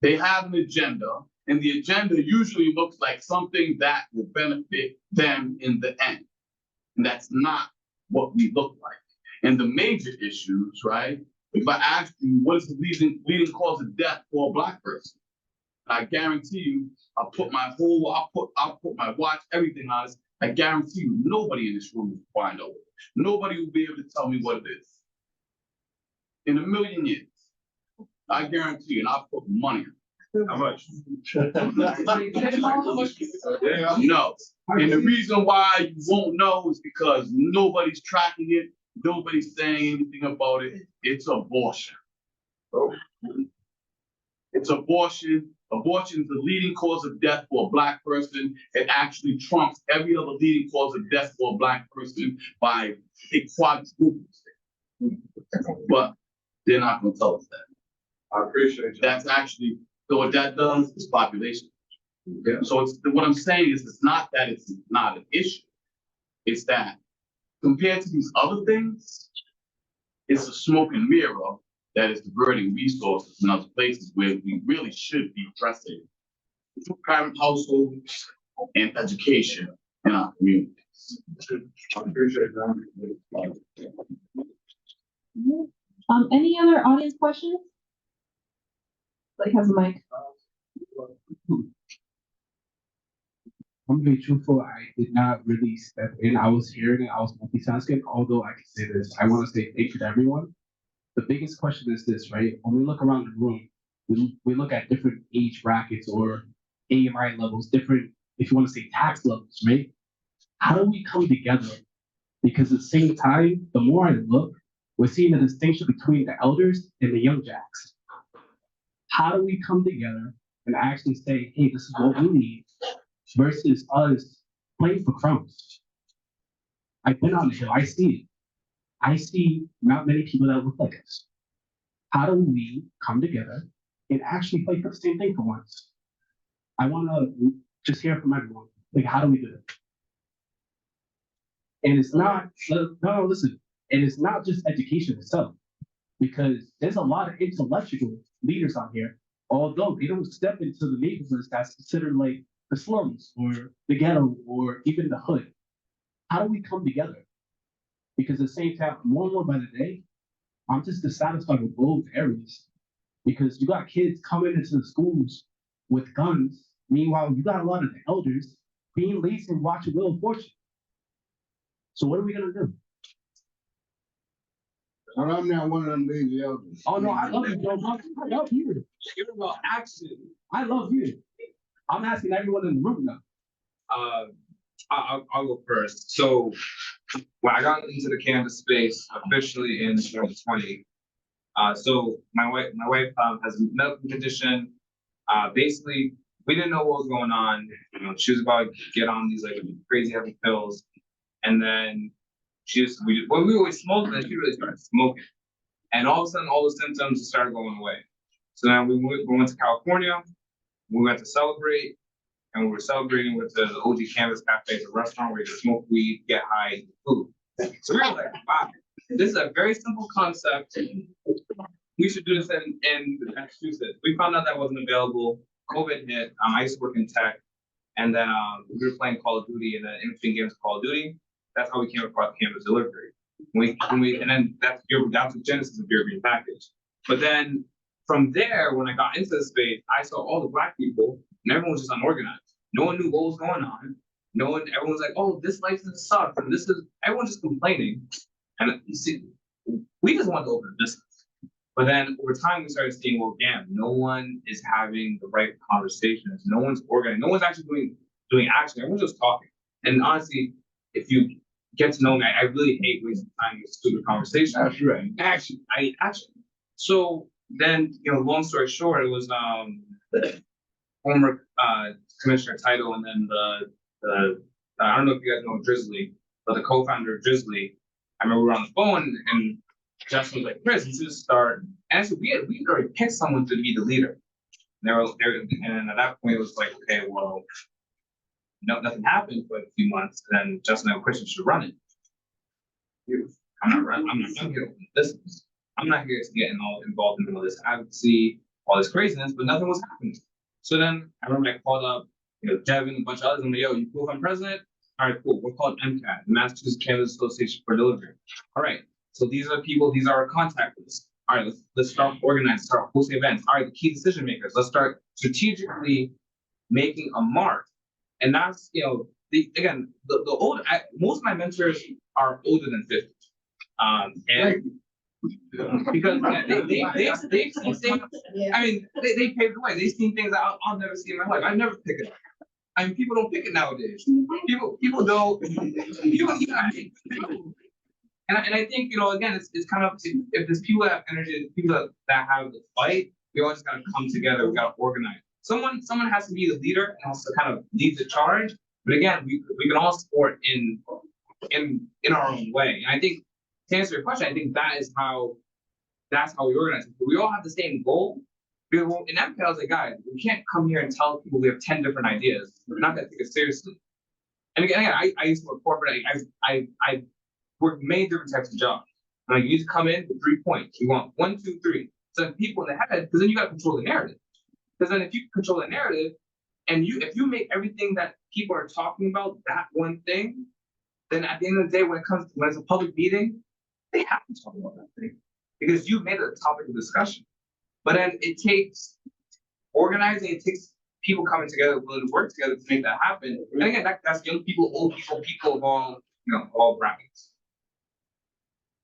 Speaker 8: They have an agenda, and the agenda usually looks like something that will benefit them in the end. And that's not what we look like. And the major issues, right? If I ask you, what is the leading cause of death for a black person? I guarantee you, I'll put my watch, everything on this, I guarantee you, nobody in this room will find out. Nobody will be able to tell me what it is. In a million years, I guarantee you, and I'll put money on it.
Speaker 9: How much?
Speaker 8: No. And the reason why you won't know is because nobody's tracking it, nobody's saying anything about it. It's abortion. It's abortion. Abortion is the leading cause of death for a Black person. It actually trumps every other leading cause of death for a Black person by a quadruple. But they're not going to tell us that.
Speaker 10: I appreciate you.
Speaker 8: That's actually, so what that does is population.
Speaker 10: Yeah.
Speaker 8: So it's, what I'm saying is it's not that it's not an issue. It's that compared to these other things, it's a smoke and mirror that is diverting resources in other places where we really should be addressing parent households and education in our communities.
Speaker 10: I appreciate that.
Speaker 2: Any other audience questions? Like, has a mic.
Speaker 11: I'm gonna be truthful, I did not really step in. I was hearing it, I was multitasking, although I can say this, I want to say thank you to everyone. The biggest question is this, right? When we look around the room, we look at different age brackets or AMI levels, different, if you want to say tax levels, right? How do we come together? Because at the same time, the more I look, we're seeing the distinction between the elders and the young jacks. How do we come together and actually say, hey, this is what we need, versus us playing for crumbs? I've been on the hill, I see it. I see not many people that look like us. How do we come together and actually play for the same thing for once? I want to just hear from everyone. Like, how do we do it? And it's not, no, listen, and it's not just education itself, because there's a lot of intellectual leaders out here, although they don't step into the neighborhoods that's considered like the slums or the ghetto or even the hood. How do we come together? Because at the same time, more and more by the day, I'm just dissatisfied with both areas. Because you got kids coming into the schools with guns. Meanwhile, you got a lot of the elders being lazy and watching Wheel of Fortune. So what are we gonna do?
Speaker 6: And I'm not one of them lazy elders.
Speaker 11: Oh no, I love you, Joe. I love you.
Speaker 9: You're about action.
Speaker 11: I love you. I'm asking everyone in the room now.
Speaker 9: I'll go first. So when I got into the cannabis space officially in 2020, so my wife has a medical condition. Basically, we didn't know what was going on. You know, she was about to get on these like crazy heavy pills, and then we always smoked, and then she really started smoking, and all of a sudden, all the symptoms started going away. So now we went to California. We went to celebrate. And we were celebrating with the OG Canvas Cafe, the restaurant where you can smoke weed, get high, eat food. So we were like, wow, this is a very simple concept. We should do this in Massachusetts. We found out that wasn't available. COVID hit. I used to work in tech. And then we were playing Call of Duty, and then in between games of Call of Duty, that's how we came across cannabis delivery. And then that's the genesis of Beer Green Package. But then from there, when I got into the space, I saw all the Black people, and everyone was just unorganized. No one knew what was going on. Everyone's like, oh, this license sucks, and everyone's just complaining. And you see, we just wanted to open a business. But then over time, we started seeing, well, damn, no one is having the right conversations. No one's organized. No one's actually doing action. Everyone's just talking. And honestly, if you get to know me, I really hate wasting time with stupid conversations.
Speaker 6: That's right.
Speaker 9: Action. Action. So then, long story short, it was former Commissioner Title, and then the I don't know if you guys know Drizzly, but the co-founder of Drizzly. I remember we were on the phone, and Justin was like, "Chris, you should start." And so we had already picked someone to be the leader. And at that point, it was like, okay, well, nothing happened for a few months. And then Justin and Christian should run it. I'm not here to open the business. I'm not here to get involved in all this advocacy, all this craziness, but nothing was happening. So then I remember I called up, Devin, a bunch of others, and I'm like, yo, you cool if I'm president? All right, cool. We're called MCAD, the Massachusetts Cannabis Association for Delivery. All right, so these are people, these are our contact lists. All right, let's start organizing, start hosting events. All right, the key decision makers, let's start strategically making a mark. And that's, the old, most of my mentors are older than 50. And because they've seen things, I mean, they paved the way. They've seen things that I'll never see in my life. I never pick it up. I mean, people don't pick it nowadays. People don't. And I think, you know, again, it's kind of, if there's people that have energy, people that have the fight, we all just gotta come together. We gotta organize. Someone has to be the leader and has to kind of lead the charge. But again, we can all support in our own way. And I think, to answer your question, I think that's how we organize it. But we all have the same goal. Because in MCAT, I was like, guys, we can't come here and tell people we have 10 different ideas. We're not gonna take it seriously. And again, I used to work corporate. I worked many different types of jobs. And like, you need to come in with 3 points. You want 1, 2, 3. So people in the head, because then you got to control the narrative. Because then if you control the narrative, and if you make everything that people are talking about that one thing, then at the end of the day, when it's a public meeting, they have to talk about that thing because you made it a topic of discussion. But then it takes organizing. It takes people coming together, willing to work together to make that happen. And again, that's young people, old people of all brackets.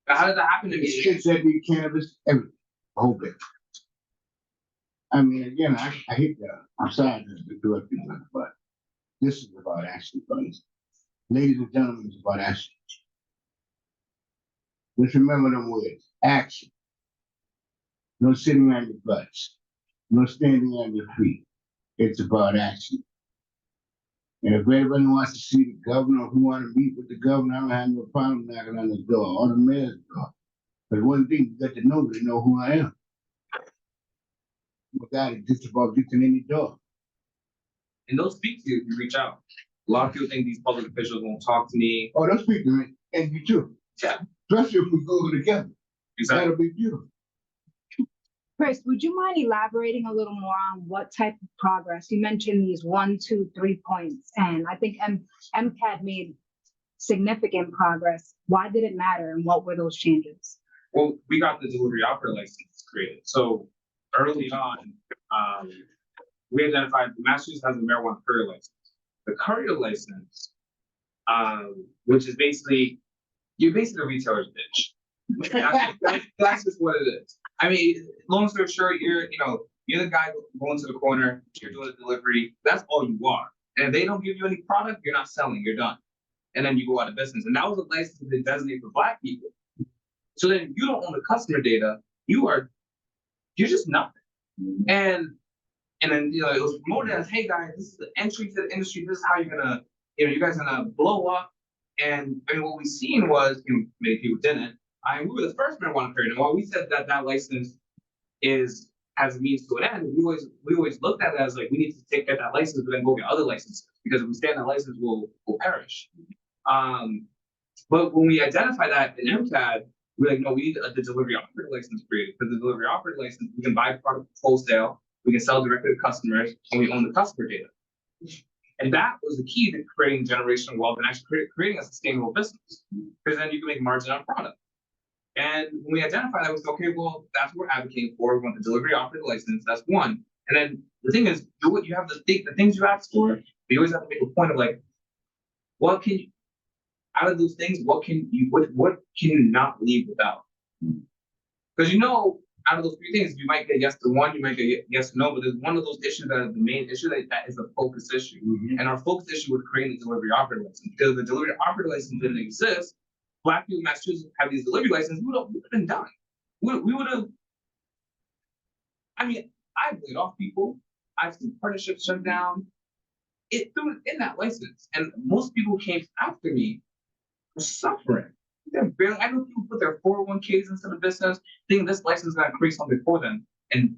Speaker 9: But how did that happen to me?
Speaker 6: Kids that need cannabis, everything, a whole bit. I mean, again, I hate that. I'm sorry to do it, but this is about action, buddies. Ladies and gentlemen, it's about action. Just remember them words, action. No sitting on your butts. No standing on your feet. It's about action. And if everybody wants to see the governor, or who want to meet with the governor, I don't have no problem knocking on the door or the mayor's door. But one thing, you got to know who I am. I'm a guy that just about gets in any door.
Speaker 9: And they'll speak to you if you reach out. A lot of people think these public officials won't talk to me.
Speaker 6: Oh, they'll speak to me, and you too.
Speaker 9: Yeah.
Speaker 6: Especially if we go together.
Speaker 9: Exactly.
Speaker 6: That'll be beautiful.
Speaker 5: Chris, would you mind elaborating a little more on what type of progress? You mentioned these 1, 2, 3 points, and I think MCAD made significant progress. Why did it matter, and what were those changes?
Speaker 9: Well, we got the delivery operator license created. So early on, we identified Massachusetts has a marijuana courier license. The courier license, which is basically, you're basically a retailer's bitch. That's just what it is. I mean, long story short, you're the guy going to the corner, you're doing the delivery. That's all you are. And if they don't give you any product, you're not selling. You're done. And then you go out of business. And that was a license that designated for Black people. So then you don't own the customer data. You're just nothing. And then it was promoted as, hey guys, this is the entry to the industry. This is how you're gonna, you guys are gonna blow up. And I mean, what we seen was, many people didn't. We were the first marijuana courier. And while we said that license has a means to an end, we always looked at it as like, we need to get that license, but then go get other licenses, because if we stay on that license, we'll perish. But when we identify that in MCAD, we're like, no, we need the delivery operator license created, because the delivery operator license, we can buy product wholesale, we can sell directly to customers, and we own the customer data. And that was the key to creating generational wealth and actually creating a sustainable business, because then you can make margin on product. And when we identify that, we said, okay, well, that's what we're advocating for. We want the delivery operator license. That's one. And then the thing is, you have the things you ask for, but you always have to make a point of like, what can you, out of those things, what can you not leave without? Because out of those 3 things, you might get yes to one, you might get yes to no, but there's one of those issues that is the main issue that is a focus issue. Mm-hmm. And our focus issue was creating the delivery operator license. Because if the delivery operator license didn't exist, Black people in Massachusetts have these delivery licenses, we would have been done. We would have, I've laid off people, I've seen partnerships shut down. It threw it in that license. And most people who came after me were suffering. I know people put their 401ks into the business, thinking this license is going to create something for them. And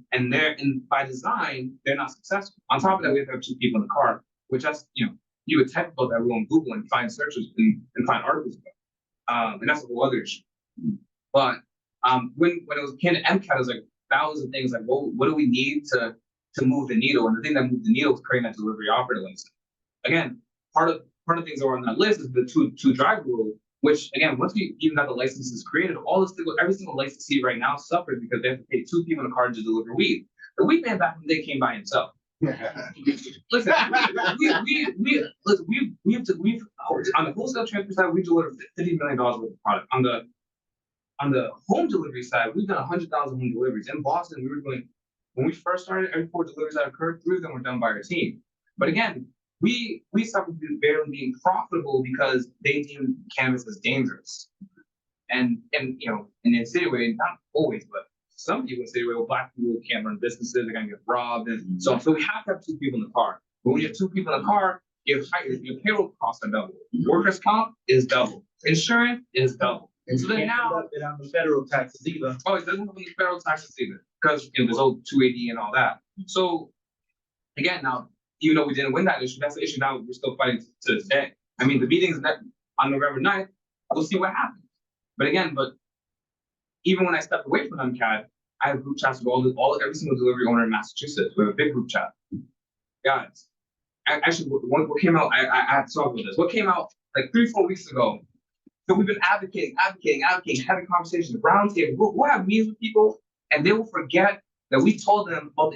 Speaker 9: by design, they're not successful. On top of that, we have to have 2 people in the car, which you would type about that rule on Google and find searches and find articles about. And that's a whole other issue. But when it was came to MCAT, it was like, that was the things like, well, what do we need to move the needle? And the thing that moved the needle was creating that delivery operator license. Again, part of the things that were on that list is the two driver rule, which again, once we even got the licenses created, every single licensee right now suffers because they have to pay 2 people in a car to deliver weed. The weed man back in the day came by himself. Listen, we've on the wholesale transfer side, we delivered $50 million worth of product. On the home delivery side, we've done 100,000 home deliveries. In Boston, we were doing, when we first started, every 4 deliveries that occurred, 3 of them were done by our team. But again, we suffered through barely being profitable because they deemed cannabis as dangerous. And you know, in the city way, not always, but some people say, well, Black people can't run businesses, they're gonna get robbed. And so we have to have 2 people in the car. But when you have 2 people in the car, your payroll costs are double. Workers' comp is double. Insurance is double. And so then now
Speaker 4: it on the federal taxes either.
Speaker 9: Oh, it doesn't have any federal taxes either, because you know there's old 280 and all that. So again, now even though we didn't win that issue, that's the issue now we're still fighting to this day. I mean, the meeting is on November 9th. We'll see what happens. But again, even when I stepped away from MCAD, I have group chats with every single delivery owner in Massachusetts. We have a big group chat. Guys, actually, what came out, I have to talk about this. What came out like 3-4 weeks ago. So we've been advocating, having conversations, roundtable. We'll have meetings with people, and they will forget that we told them about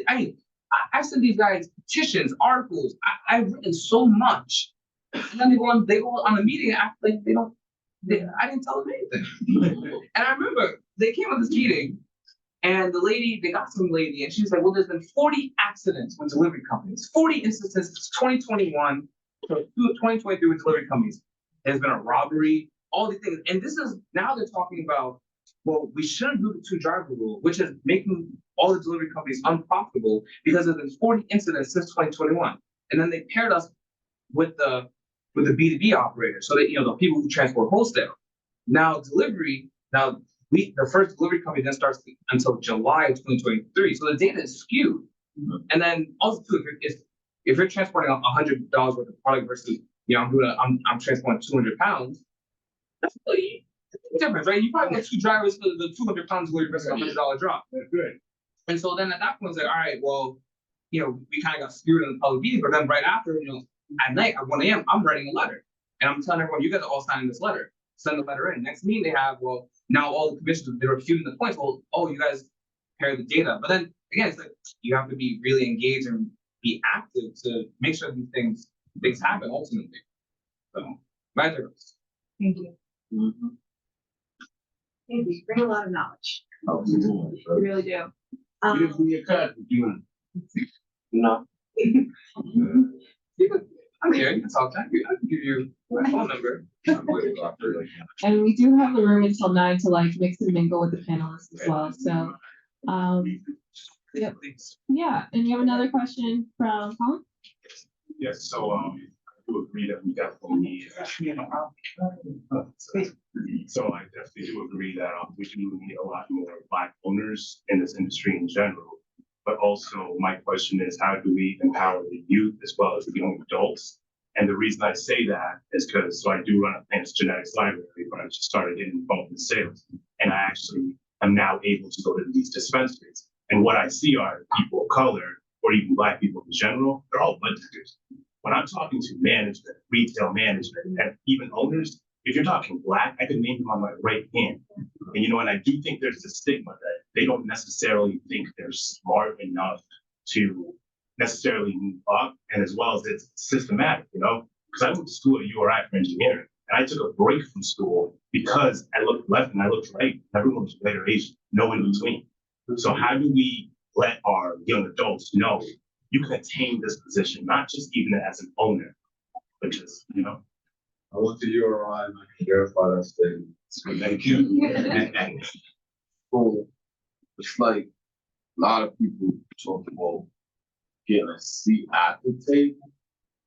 Speaker 9: I sent these guys petitions, articles. I've written so much, and then they go on the meeting and act like I didn't tell them anything. And I remember they came on this meeting, and they got some lady, and she was like, well, there's been 40 accidents with delivery companies, 40 instances since 2021 to 2023 with delivery companies. There's been a robbery, all these things. And this is, now they're talking about, well, we shouldn't do the 2-driver rule, which is making all the delivery companies unprofitable because there's been 40 incidents since 2021. And then they paired us with the B2B operators, so that, you know, the people who transport wholesale. Now the first delivery company then starts until July of 2023. So the data is skewed. And then also too, if you're transporting $100 worth of product versus, you know, I'm transporting 200 pounds, that's really different, right? You probably get 2 drivers for the 200 pounds delivery versus a $100 drop.
Speaker 6: That's good.
Speaker 9: And so then at that point, it's like, all right, well, you know, we kind of got skewed in the public meeting, but then right after, you know, at night at 1 a.m., I'm writing a letter. And I'm telling everyone, you guys are all signing this letter. Send the letter in. Next meeting they have, well, now all the commissioners, they're refuting the points. Well, oh, you guys pair the data. But then again, it's like you have to be really engaged and be active to make sure these things happen ultimately. So my therapist.
Speaker 5: Thank you.
Speaker 8: Mm-hmm.
Speaker 5: Thank you. Bring a lot of knowledge.
Speaker 2: You really do.
Speaker 6: You didn't be a cut, you
Speaker 9: No. I'm here. You can talk. I can give you my phone number.
Speaker 2: And we do have the room until 9 to like mix and mingle with the panelists as well. So, yep. Yeah. And you have another question from Colin?
Speaker 12: Yes. So, I do agree that we definitely need. So I definitely do agree that we do need a lot more Black owners in this industry in general. But also my question is, how do we empower the youth as well as the young adults? And the reason I say that is because, so I do run a plants genetics library, but I just started getting involved in sales. And I actually am now able to go to these dispensaries. And what I see are people of color, or even Black people in general, they're all bud tenders. When I'm talking to management, retail management, and even owners, if you're talking Black, I could name them on my right hand. And you know, and I do think there's a stigma that they don't necessarily think they're smart enough to necessarily move up, and as well as it's systematic, you know, because I went to school at URI for engineering, and I took a break from school because I looked left and I looked right. Everyone was white or Asian, no in between. So how do we let our young adults know you can attain this position, not just even as an owner, but just, you know?
Speaker 10: I went to URI and I can verify that statement.
Speaker 8: So thank you. And so it's like a lot of people talk about getting a seat at the table.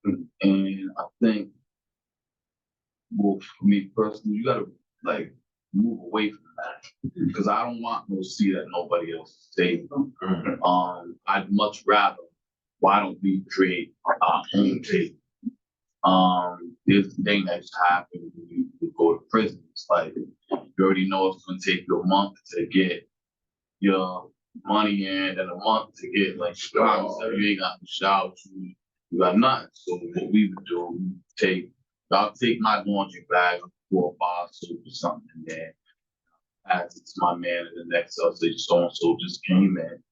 Speaker 8: And I think, well, for me personally, you gotta like move away from that. Because I don't want no seat at nobody else's table. I'd much rather, why don't we create our own table? There's a thing that just happened when you go to prison. It's like, you already know it's gonna take you a month to get your money in and a month to get like showers. You ain't got no showers, you got nothing. So what we would do, I'll take my laundry bag, 4 or 5 soap or something in there, pass it to my man, and the next I'll say so and so just came in.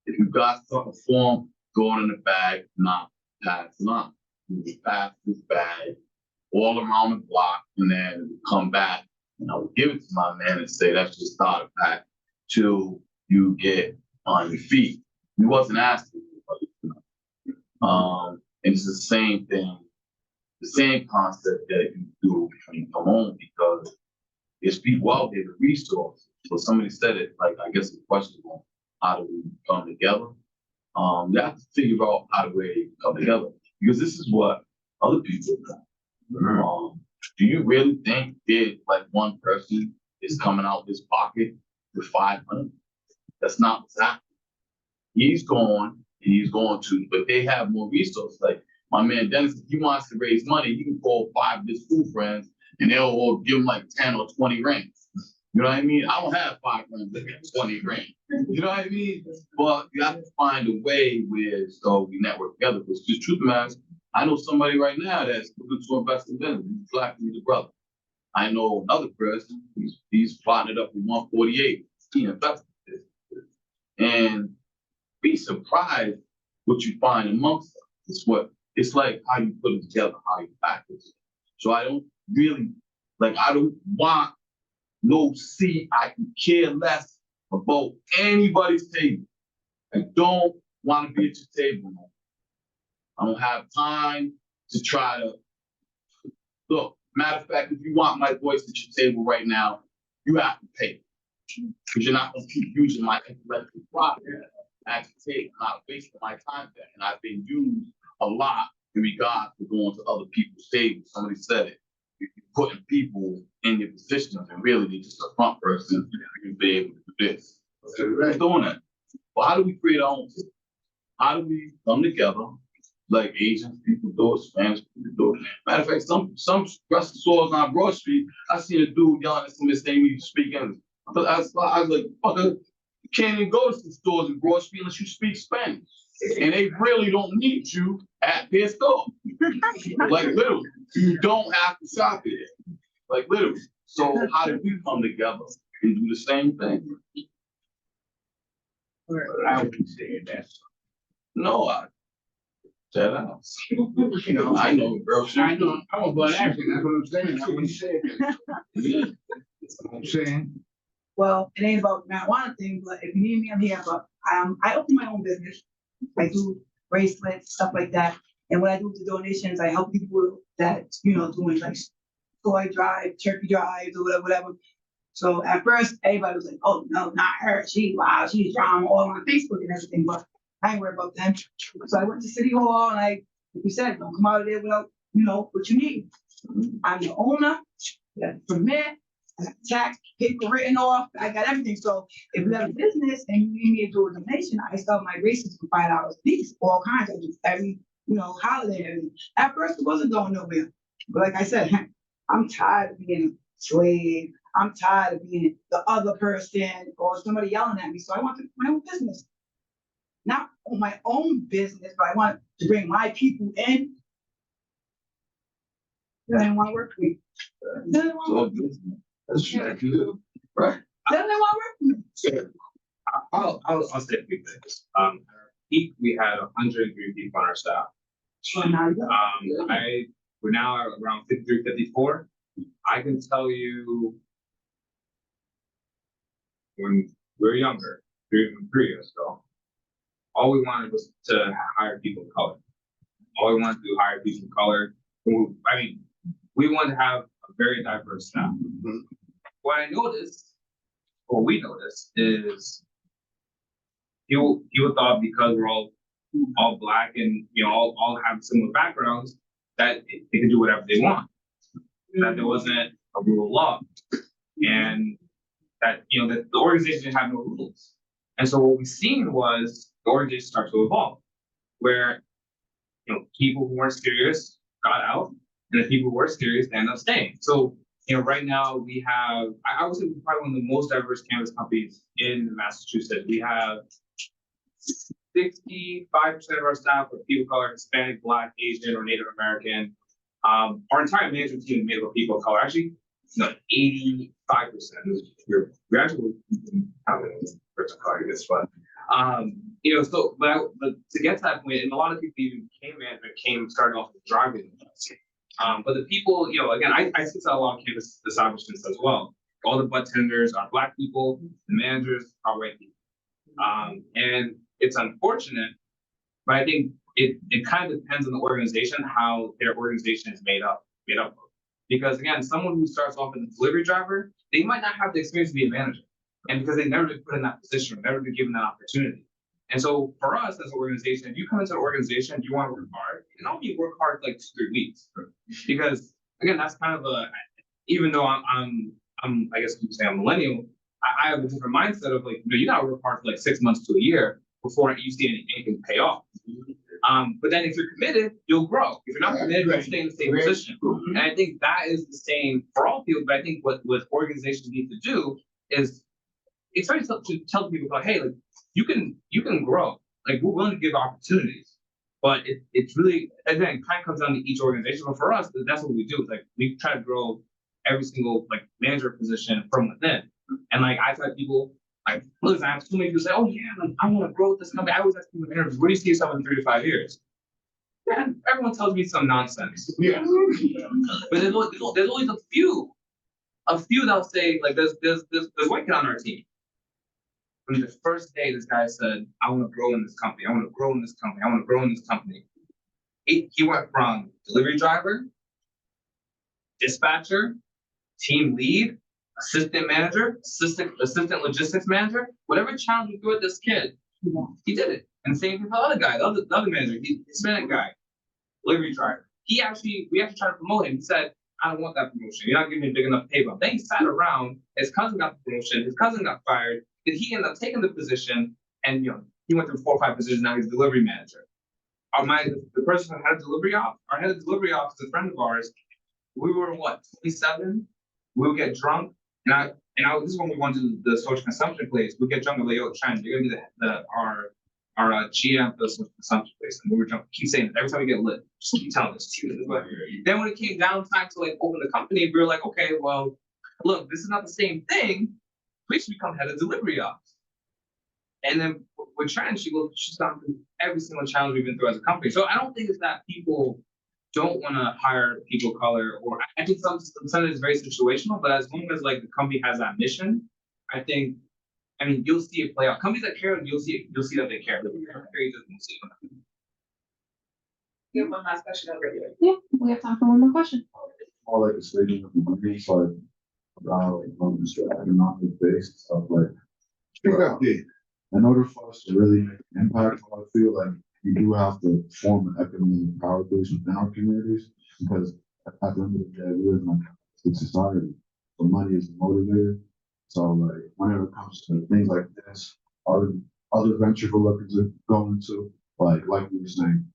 Speaker 8: If you got something for him, going in the bag, not passing on. We pass this bag all around the block, and then we come back, and I would give it to my man and say, that's just starter pack till you get on your feet. He wasn't asking me. And it's the same thing, the same concept that you do when you come home, because there's people out there with resources. So somebody said it, like, I guess the question was, how do we come together? You have to figure out how do we come together, because this is what other people do. Do you really think that like one person is coming out his pocket with 500? That's not what's happening. He's going and he's going to, but they have more resources. Like my man Dennis, if he wants to raise money, he can call 5 of his school friends and they'll all give him like 10 or 20 rings. You know what I mean? I don't have 5 friends that get 20 rings. You know what I mean? But you have to find a way where so we network together. Because the truth matters, I know somebody right now that's looking to invest in business. He's black, he's a brother. I know another person, he's partnered up with 148. He invested in this. And be surprised what you find amongst them. It's like how you put it together, how you package it. So I don't really, like, I don't want no seat. I can care less about anybody's table. I don't want to be at your table no more. I don't have time to try to look. Matter of fact, if you want my voice at your table right now, you have to pay. Because you're not going to keep using my intellectual property at the table. I'm not wasting my time there. And I've been used a lot in regard to going to other people's tables. Somebody said it. You're putting people in your positions, and really they're just a front person to be able to do this. So we're doing that. Well, how do we create our own table? How do we come together? Like Asian people do it, Spanish people do it. Matter of fact, some restaurants on Broad Street, I seen a dude yelling at somebody saying you speak English. I was like, fucker, you can't even go to some stores in Broad Street unless you speak Spanish. And they really don't need you at their store. Like literally, you don't have to shop there. Like literally. So how do we come together and do the same thing?
Speaker 7: I wouldn't say that.
Speaker 8: No, I said out. You know, I know, bro.
Speaker 6: I know, I'm a blood action, that's what I'm saying, I wouldn't say that. That's what I'm saying.
Speaker 7: Well, it ain't about marijuana thing, but if you need me, I'm here. But I open my own business. I do bracelets, stuff like that. And what I do with the donations, I help people that, doing like toy drive, turkey drives, or whatever. So at first, everybody was like, oh, no, not her. She's drama all on Facebook and everything. But I ain't worried about them. So I went to City Hall and like you said, don't come out of there without, what you need. I'm the owner, got a permit, I got tax paper written off, I got everything. So if you have a business and you need me to do a donation, I sell my bracelets for $5 a piece, all kinds. I do every, holiday. At first it wasn't going nowhere. But like I said, I'm tired of being a slave. I'm tired of being the other person or somebody yelling at me. So I want to my own business. Not my own business, but I want to bring my people in. They didn't want to work for me. They didn't want to work for me.
Speaker 8: That's right.
Speaker 7: They didn't want to work for me.
Speaker 9: I'll say a few things. At our peak, we had 103 people on our staff. We're now at around 53, 54. I can tell you when we were younger, 3 years ago, all we wanted was to hire people of color. All we wanted to do hire people of color. I mean, we wanted to have a very diverse staff. What I noticed, or we noticed, is people thought because we're all Black and all have similar backgrounds that they could do whatever they want. That there wasn't a rule of law, and that that the organization didn't have no rules. And so what we seen was the organization start to evolve, where people who weren't serious got out, and the people who were serious ended up staying. So right now we have, I would say we're probably one of the most diverse cannabis companies in Massachusetts. We have 65% of our staff are people of color, Hispanic, Black, Asian, or Native American. Our entire management team is made up of people of color. Actually, 85%. We're actually having a person of color this fun. But to get to that point, and a lot of people even became management, started off with driving. But the people, again, I sit at a lot of campus establishments as well. All the bud tenders are Black people, the managers are white people. And it's unfortunate, but I think it kind of depends on the organization, how their organization is made up of. Because again, someone who starts off as a delivery driver, they might not have the experience to be a manager. And because they've never been put in that position, or never been given that opportunity. And so for us as an organization, if you come into an organization, you want to work hard, and don't be work hard for like 2-3 weeks. Because again, that's kind of even though I'm I guess you could say I'm millennial, I have a different mindset of like, you gotta work hard for like 6 months to a year before you see anything pay off. But then if you're committed, you'll grow. If you're not committed, you'll stay in the same position. And I think that is the same for all people. But I think what organizations need to do is it's very tough to tell people like, hey, like you can grow. Like we're willing to give opportunities. But it's really, again, it kind of comes down to each organization. But for us, that's what we do. It's like we try to grow every single like manager position from within. And like I've had people like, listen, I have so many people say, oh yeah, like I want to grow this company. I always ask people in interviews, where do you see yourself in 3 to 5 years? And everyone tells me some nonsense. Yeah. But there's always a few that'll say, like there's white kid on our team. From the first day, this guy said, I want to grow in this company. I want to grow in this company. I want to grow in this company. He went from delivery driver, dispatcher, team lead, assistant manager, assistant logistics manager, whatever challenge you threw at this kid, he did it. And same thing for the other guy, the other manager, the Hispanic guy, delivery driver. We actually tried to promote him. He said, I don't want that promotion. You're not giving me a big enough pay bump. Then he sat around, his cousin got the promotion, his cousin got fired, then he ended up taking the position, and he went through 4 or 5 positions, now he's delivery manager. The person who had a delivery ops, our head of delivery ops is a friend of ours. We were 27, we would get drunk, and this is when we went to the social consumption place. We'd get drunk and like, yo, Trent, you're gonna be our GM for the social consumption place. And we were drunk, keep saying it every time we get lit. Just keep telling this. Then when it came down time to like open the company, we were like, okay, well, look, this is not the same thing. We should become head of delivery ops. And then with Trent, she's gone through every single challenge we've been through as a company. So I don't think it's that people don't want to hire people of color, or I think some of it is very situational, but as long as like the company has that mission, you'll see it play out. Companies that care, you'll see that they care.
Speaker 3: You have one last question over here.
Speaker 2: Yeah, we have time for one more question.
Speaker 10: More like a statement of the money, so like just economic based stuff like.
Speaker 6: Speak up, Dave.
Speaker 10: In order for us to really make an impact, I feel like we do have to form an economic power base within our communities, because at the end of the day, we live in a capitalistic society. So money is a motivator. So like whenever it comes to things like this, other ventures we're looking to go into, like we were saying,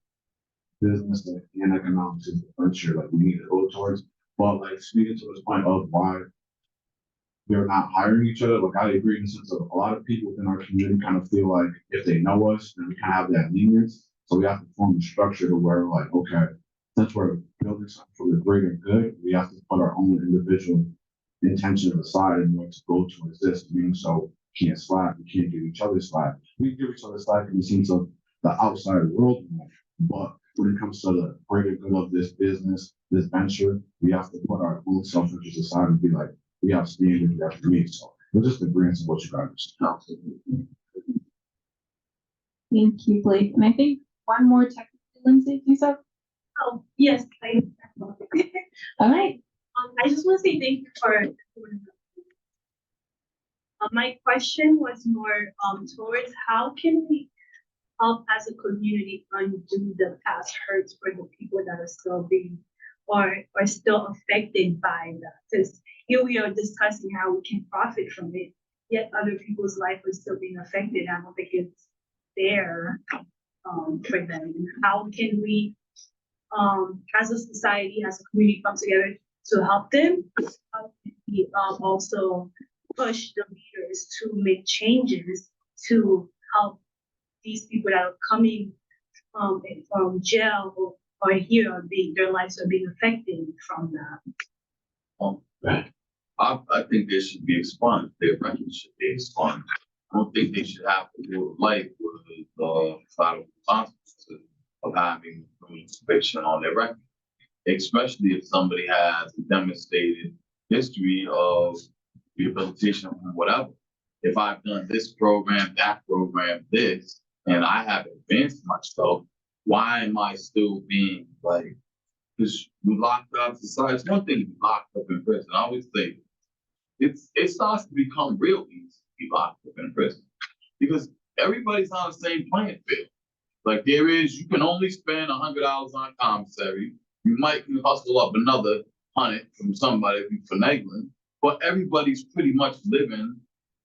Speaker 10: business and economics is a venture like we need to go towards. But like speaking to this point of why they're not hiring each other, like I agree in the sense of a lot of people within our community kind of feel like if they know us, then we kind of have that lenience. So we have to form a structure to where like, okay, since we're building something for the greater good, we have to put our own individual intentions aside and want to go towards this. Meaning, so we can't slack, we can't give each other slack. We give each other slack in the sense of the outside world, but when it comes to the greater good of this business, this venture, we have to put our own self-interest aside and be like, we have standards we have to meet. So we're just agreeing to what you guys are saying.
Speaker 2: Thank you, Blake. And I think one more technical, Lindsay, you said?
Speaker 13: Oh, yes, I.
Speaker 2: All right.
Speaker 13: I just want to say thank you for. My question was more towards how can we help as a community undo the past hurts for the people that are still being or still affected by that? Because here we are discussing how we can profit from it, yet other people's life is still being affected. I don't think it's fair for them. How can we, as a society, as a community, come together to help them? How can we also push the leaders to make changes to help these people that are coming from jail or here are their lives are being affected from that?
Speaker 8: I think they should be expunged. Their records should be expunged. I don't think they should have to live life with final consequences of having criminal conviction on their record, especially if somebody has a demonstrated history of rehabilitation or whatever. If I've done this program, that program, this, and I haven't advanced myself, why am I still being like, because you locked up society? It's one thing to be locked up in prison. I always say it starts to become real easy to be locked up in prison because everybody's on the same playing field. Like you can only spend $100 on commissary. You might can hustle up another 100 from somebody if you're finagling, but everybody's pretty much living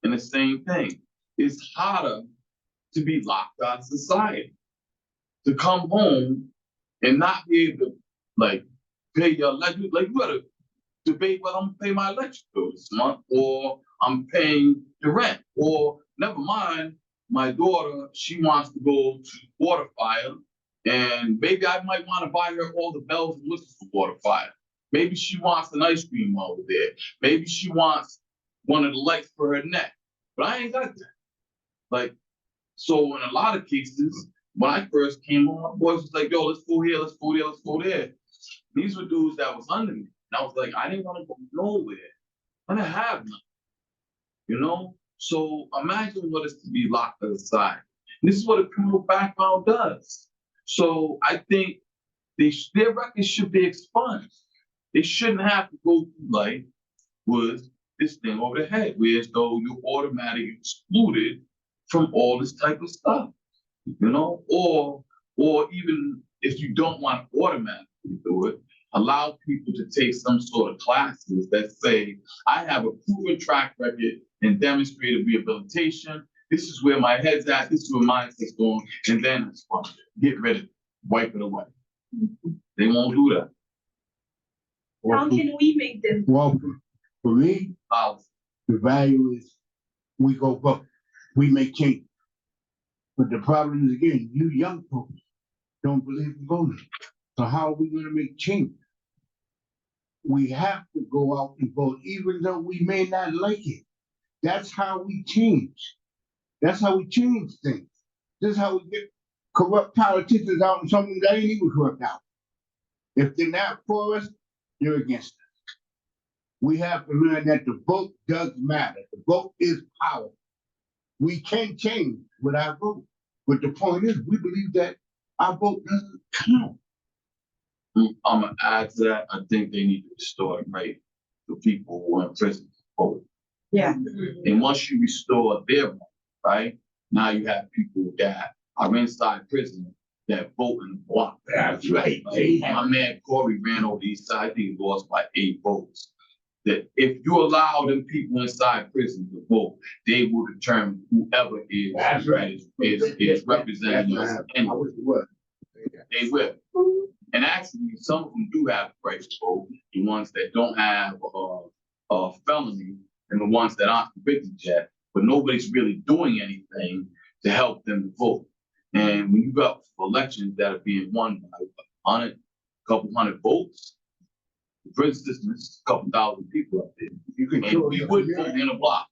Speaker 8: in the same thing. It's harder to be locked out of society, to come home and not be able to like pay your electric. Like you gotta debate whether I'm gonna pay my electric bill this month or I'm paying the rent, or never mind, my daughter, she wants to go to water fire, and maybe I might want to buy her all the bells and whistles for water fire. Maybe she wants an ice cream over there. Maybe she wants one of the lights for her neck, but I ain't got that. Like, so in a lot of cases, when I first came home, my boys was like, yo, let's go here, let's go there, let's go there. These were dudes that was under me. And I was like, I didn't want to go nowhere. I didn't have nothing, you know? So imagine what it's to be locked aside. And this is what a criminal background does. So I think their records should be expunged. They shouldn't have to go through life with this thing over the head, where as though you're automatically excluded from all this type of stuff, you know? Or even if you don't want to automatically do it, allow people to take some sort of classes that say, I have a proven track record in demonstrated rehabilitation. This is where my head's at, this is where my mindset's going, and then it's fun. Get rid of it, wipe it away. They won't do that.
Speaker 13: How can we make them?
Speaker 6: Well, for me, the value is we go vote, we make change. But the problem is, again, you young folks don't believe in voting. So how are we gonna make change? We have to go out and vote, even though we may not like it. That's how we change. That's how we change things. This is how we get corrupt politicians out and something that ain't even corrupt out. If they're not for us, they're against us. We have to learn that the vote does matter. The vote is power. We can change with our vote. But the point is, we believe that our vote doesn't count.
Speaker 8: I'm gonna add to that. I think they need to restore it, right? The people who are in prison vote.
Speaker 7: Yeah.
Speaker 8: And once you restore their right, right? Now you have people that are inside prison that vote in the block.
Speaker 6: That's right.
Speaker 8: My man Corey ran over the east side. I think he lost by 8 votes. That if you allow them people inside prison to vote, they will determine whoever is representing us. They will. And actually, some of them do have the right to vote. The ones that don't have a felony and the ones that aren't convicted yet, but nobody's really doing anything to help them vote. And when you got elections that are being won by couple hundred votes, the prison system is a couple thousand people up there. We would vote in a block.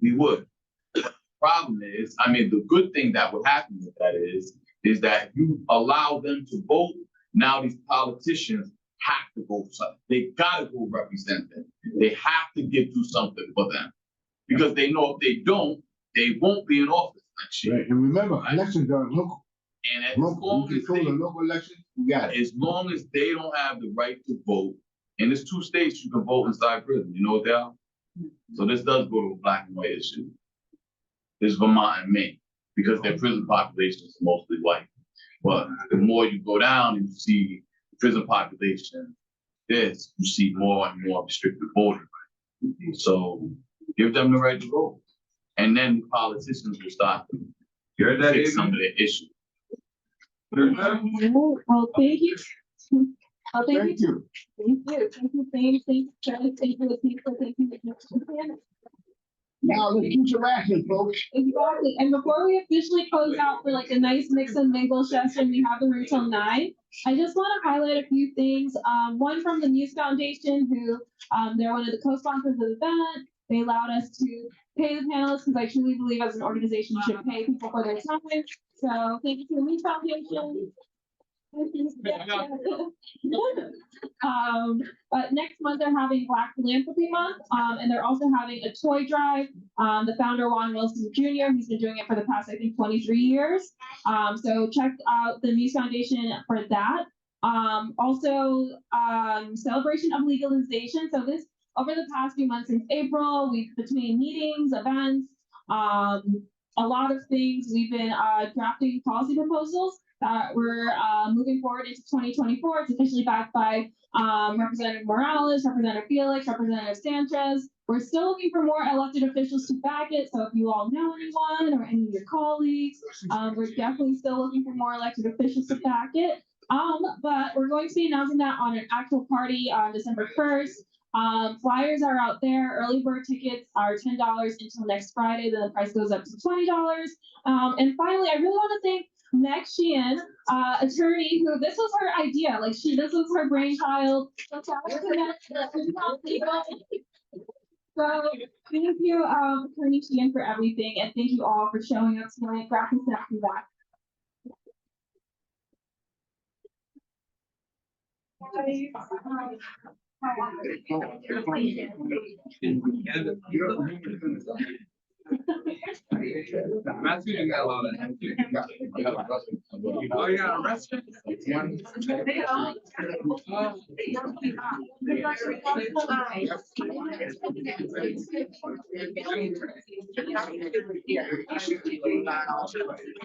Speaker 8: We would. The problem is, I mean, the good thing that would happen with that is that you allow them to vote. Now these politicians have to go something. They gotta go represent them. They have to do something for them. Because they know if they don't, they won't be in office next year.
Speaker 6: Right. And remember, elections are local.
Speaker 8: And as long as
Speaker 6: the local elections, we got it.
Speaker 8: As long as they don't have the right to vote, and there's 2 states you can vote inside prison. You know what they are? So this does go to a black and white issue. There's Vermont and Maine, because their prison population is mostly white. But the more you go down and you see the prison population, you see more and more restricted voting. So give them the right to vote. And then the politicians will start to fix some of their issues.
Speaker 2: Well, thank you. Oh,
Speaker 6: Thank you.
Speaker 2: Thank you, Charlie. Thank you, Lititia. Thank you.
Speaker 6: Now let's do some action, folks.
Speaker 2: Exactly. And before we officially close out for like a nice mix and mingle session, we have the room till 9. I just want to highlight a few things. One from the MUSE Foundation, who they're one of the co-sponsors of the event. They allowed us to pay the panelists because I truly believe as an organization you should pay people for their time. So thank you to the MUSE Foundation. But next month they're having Black Philanthropy Month, and they're also having a toy drive. The founder, Juan Wilson Jr., he's been doing it for the past, I think, 23 years. So check out the MUSE Foundation for that. Also, celebration of legalization. So this, over the past few months since April, we've, between meetings, events, a lot of things, we've been drafting policy proposals that we're moving forward into 2024. It's officially backed by Representative Morales, Representative Felix, Representative Sanchez. We're still looking for more elected officials to back it. So if you all know anyone or any of your colleagues, we're definitely still looking for more elected officials to back it. But we're going to be announcing that on an actual party on December 1st. Flyers are out there. Early bird tickets are $10 until next Friday. Then the price goes up to $20. And finally, I really want to thank Meg Sheehan, attorney, who this was her idea. Like this was her brainchild. So thank you, Attorney Sheehan, for everything, and thank you all for showing up tonight. Graphics after that.
Speaker 9: Matthew, you got a lot of oh, you got arrested.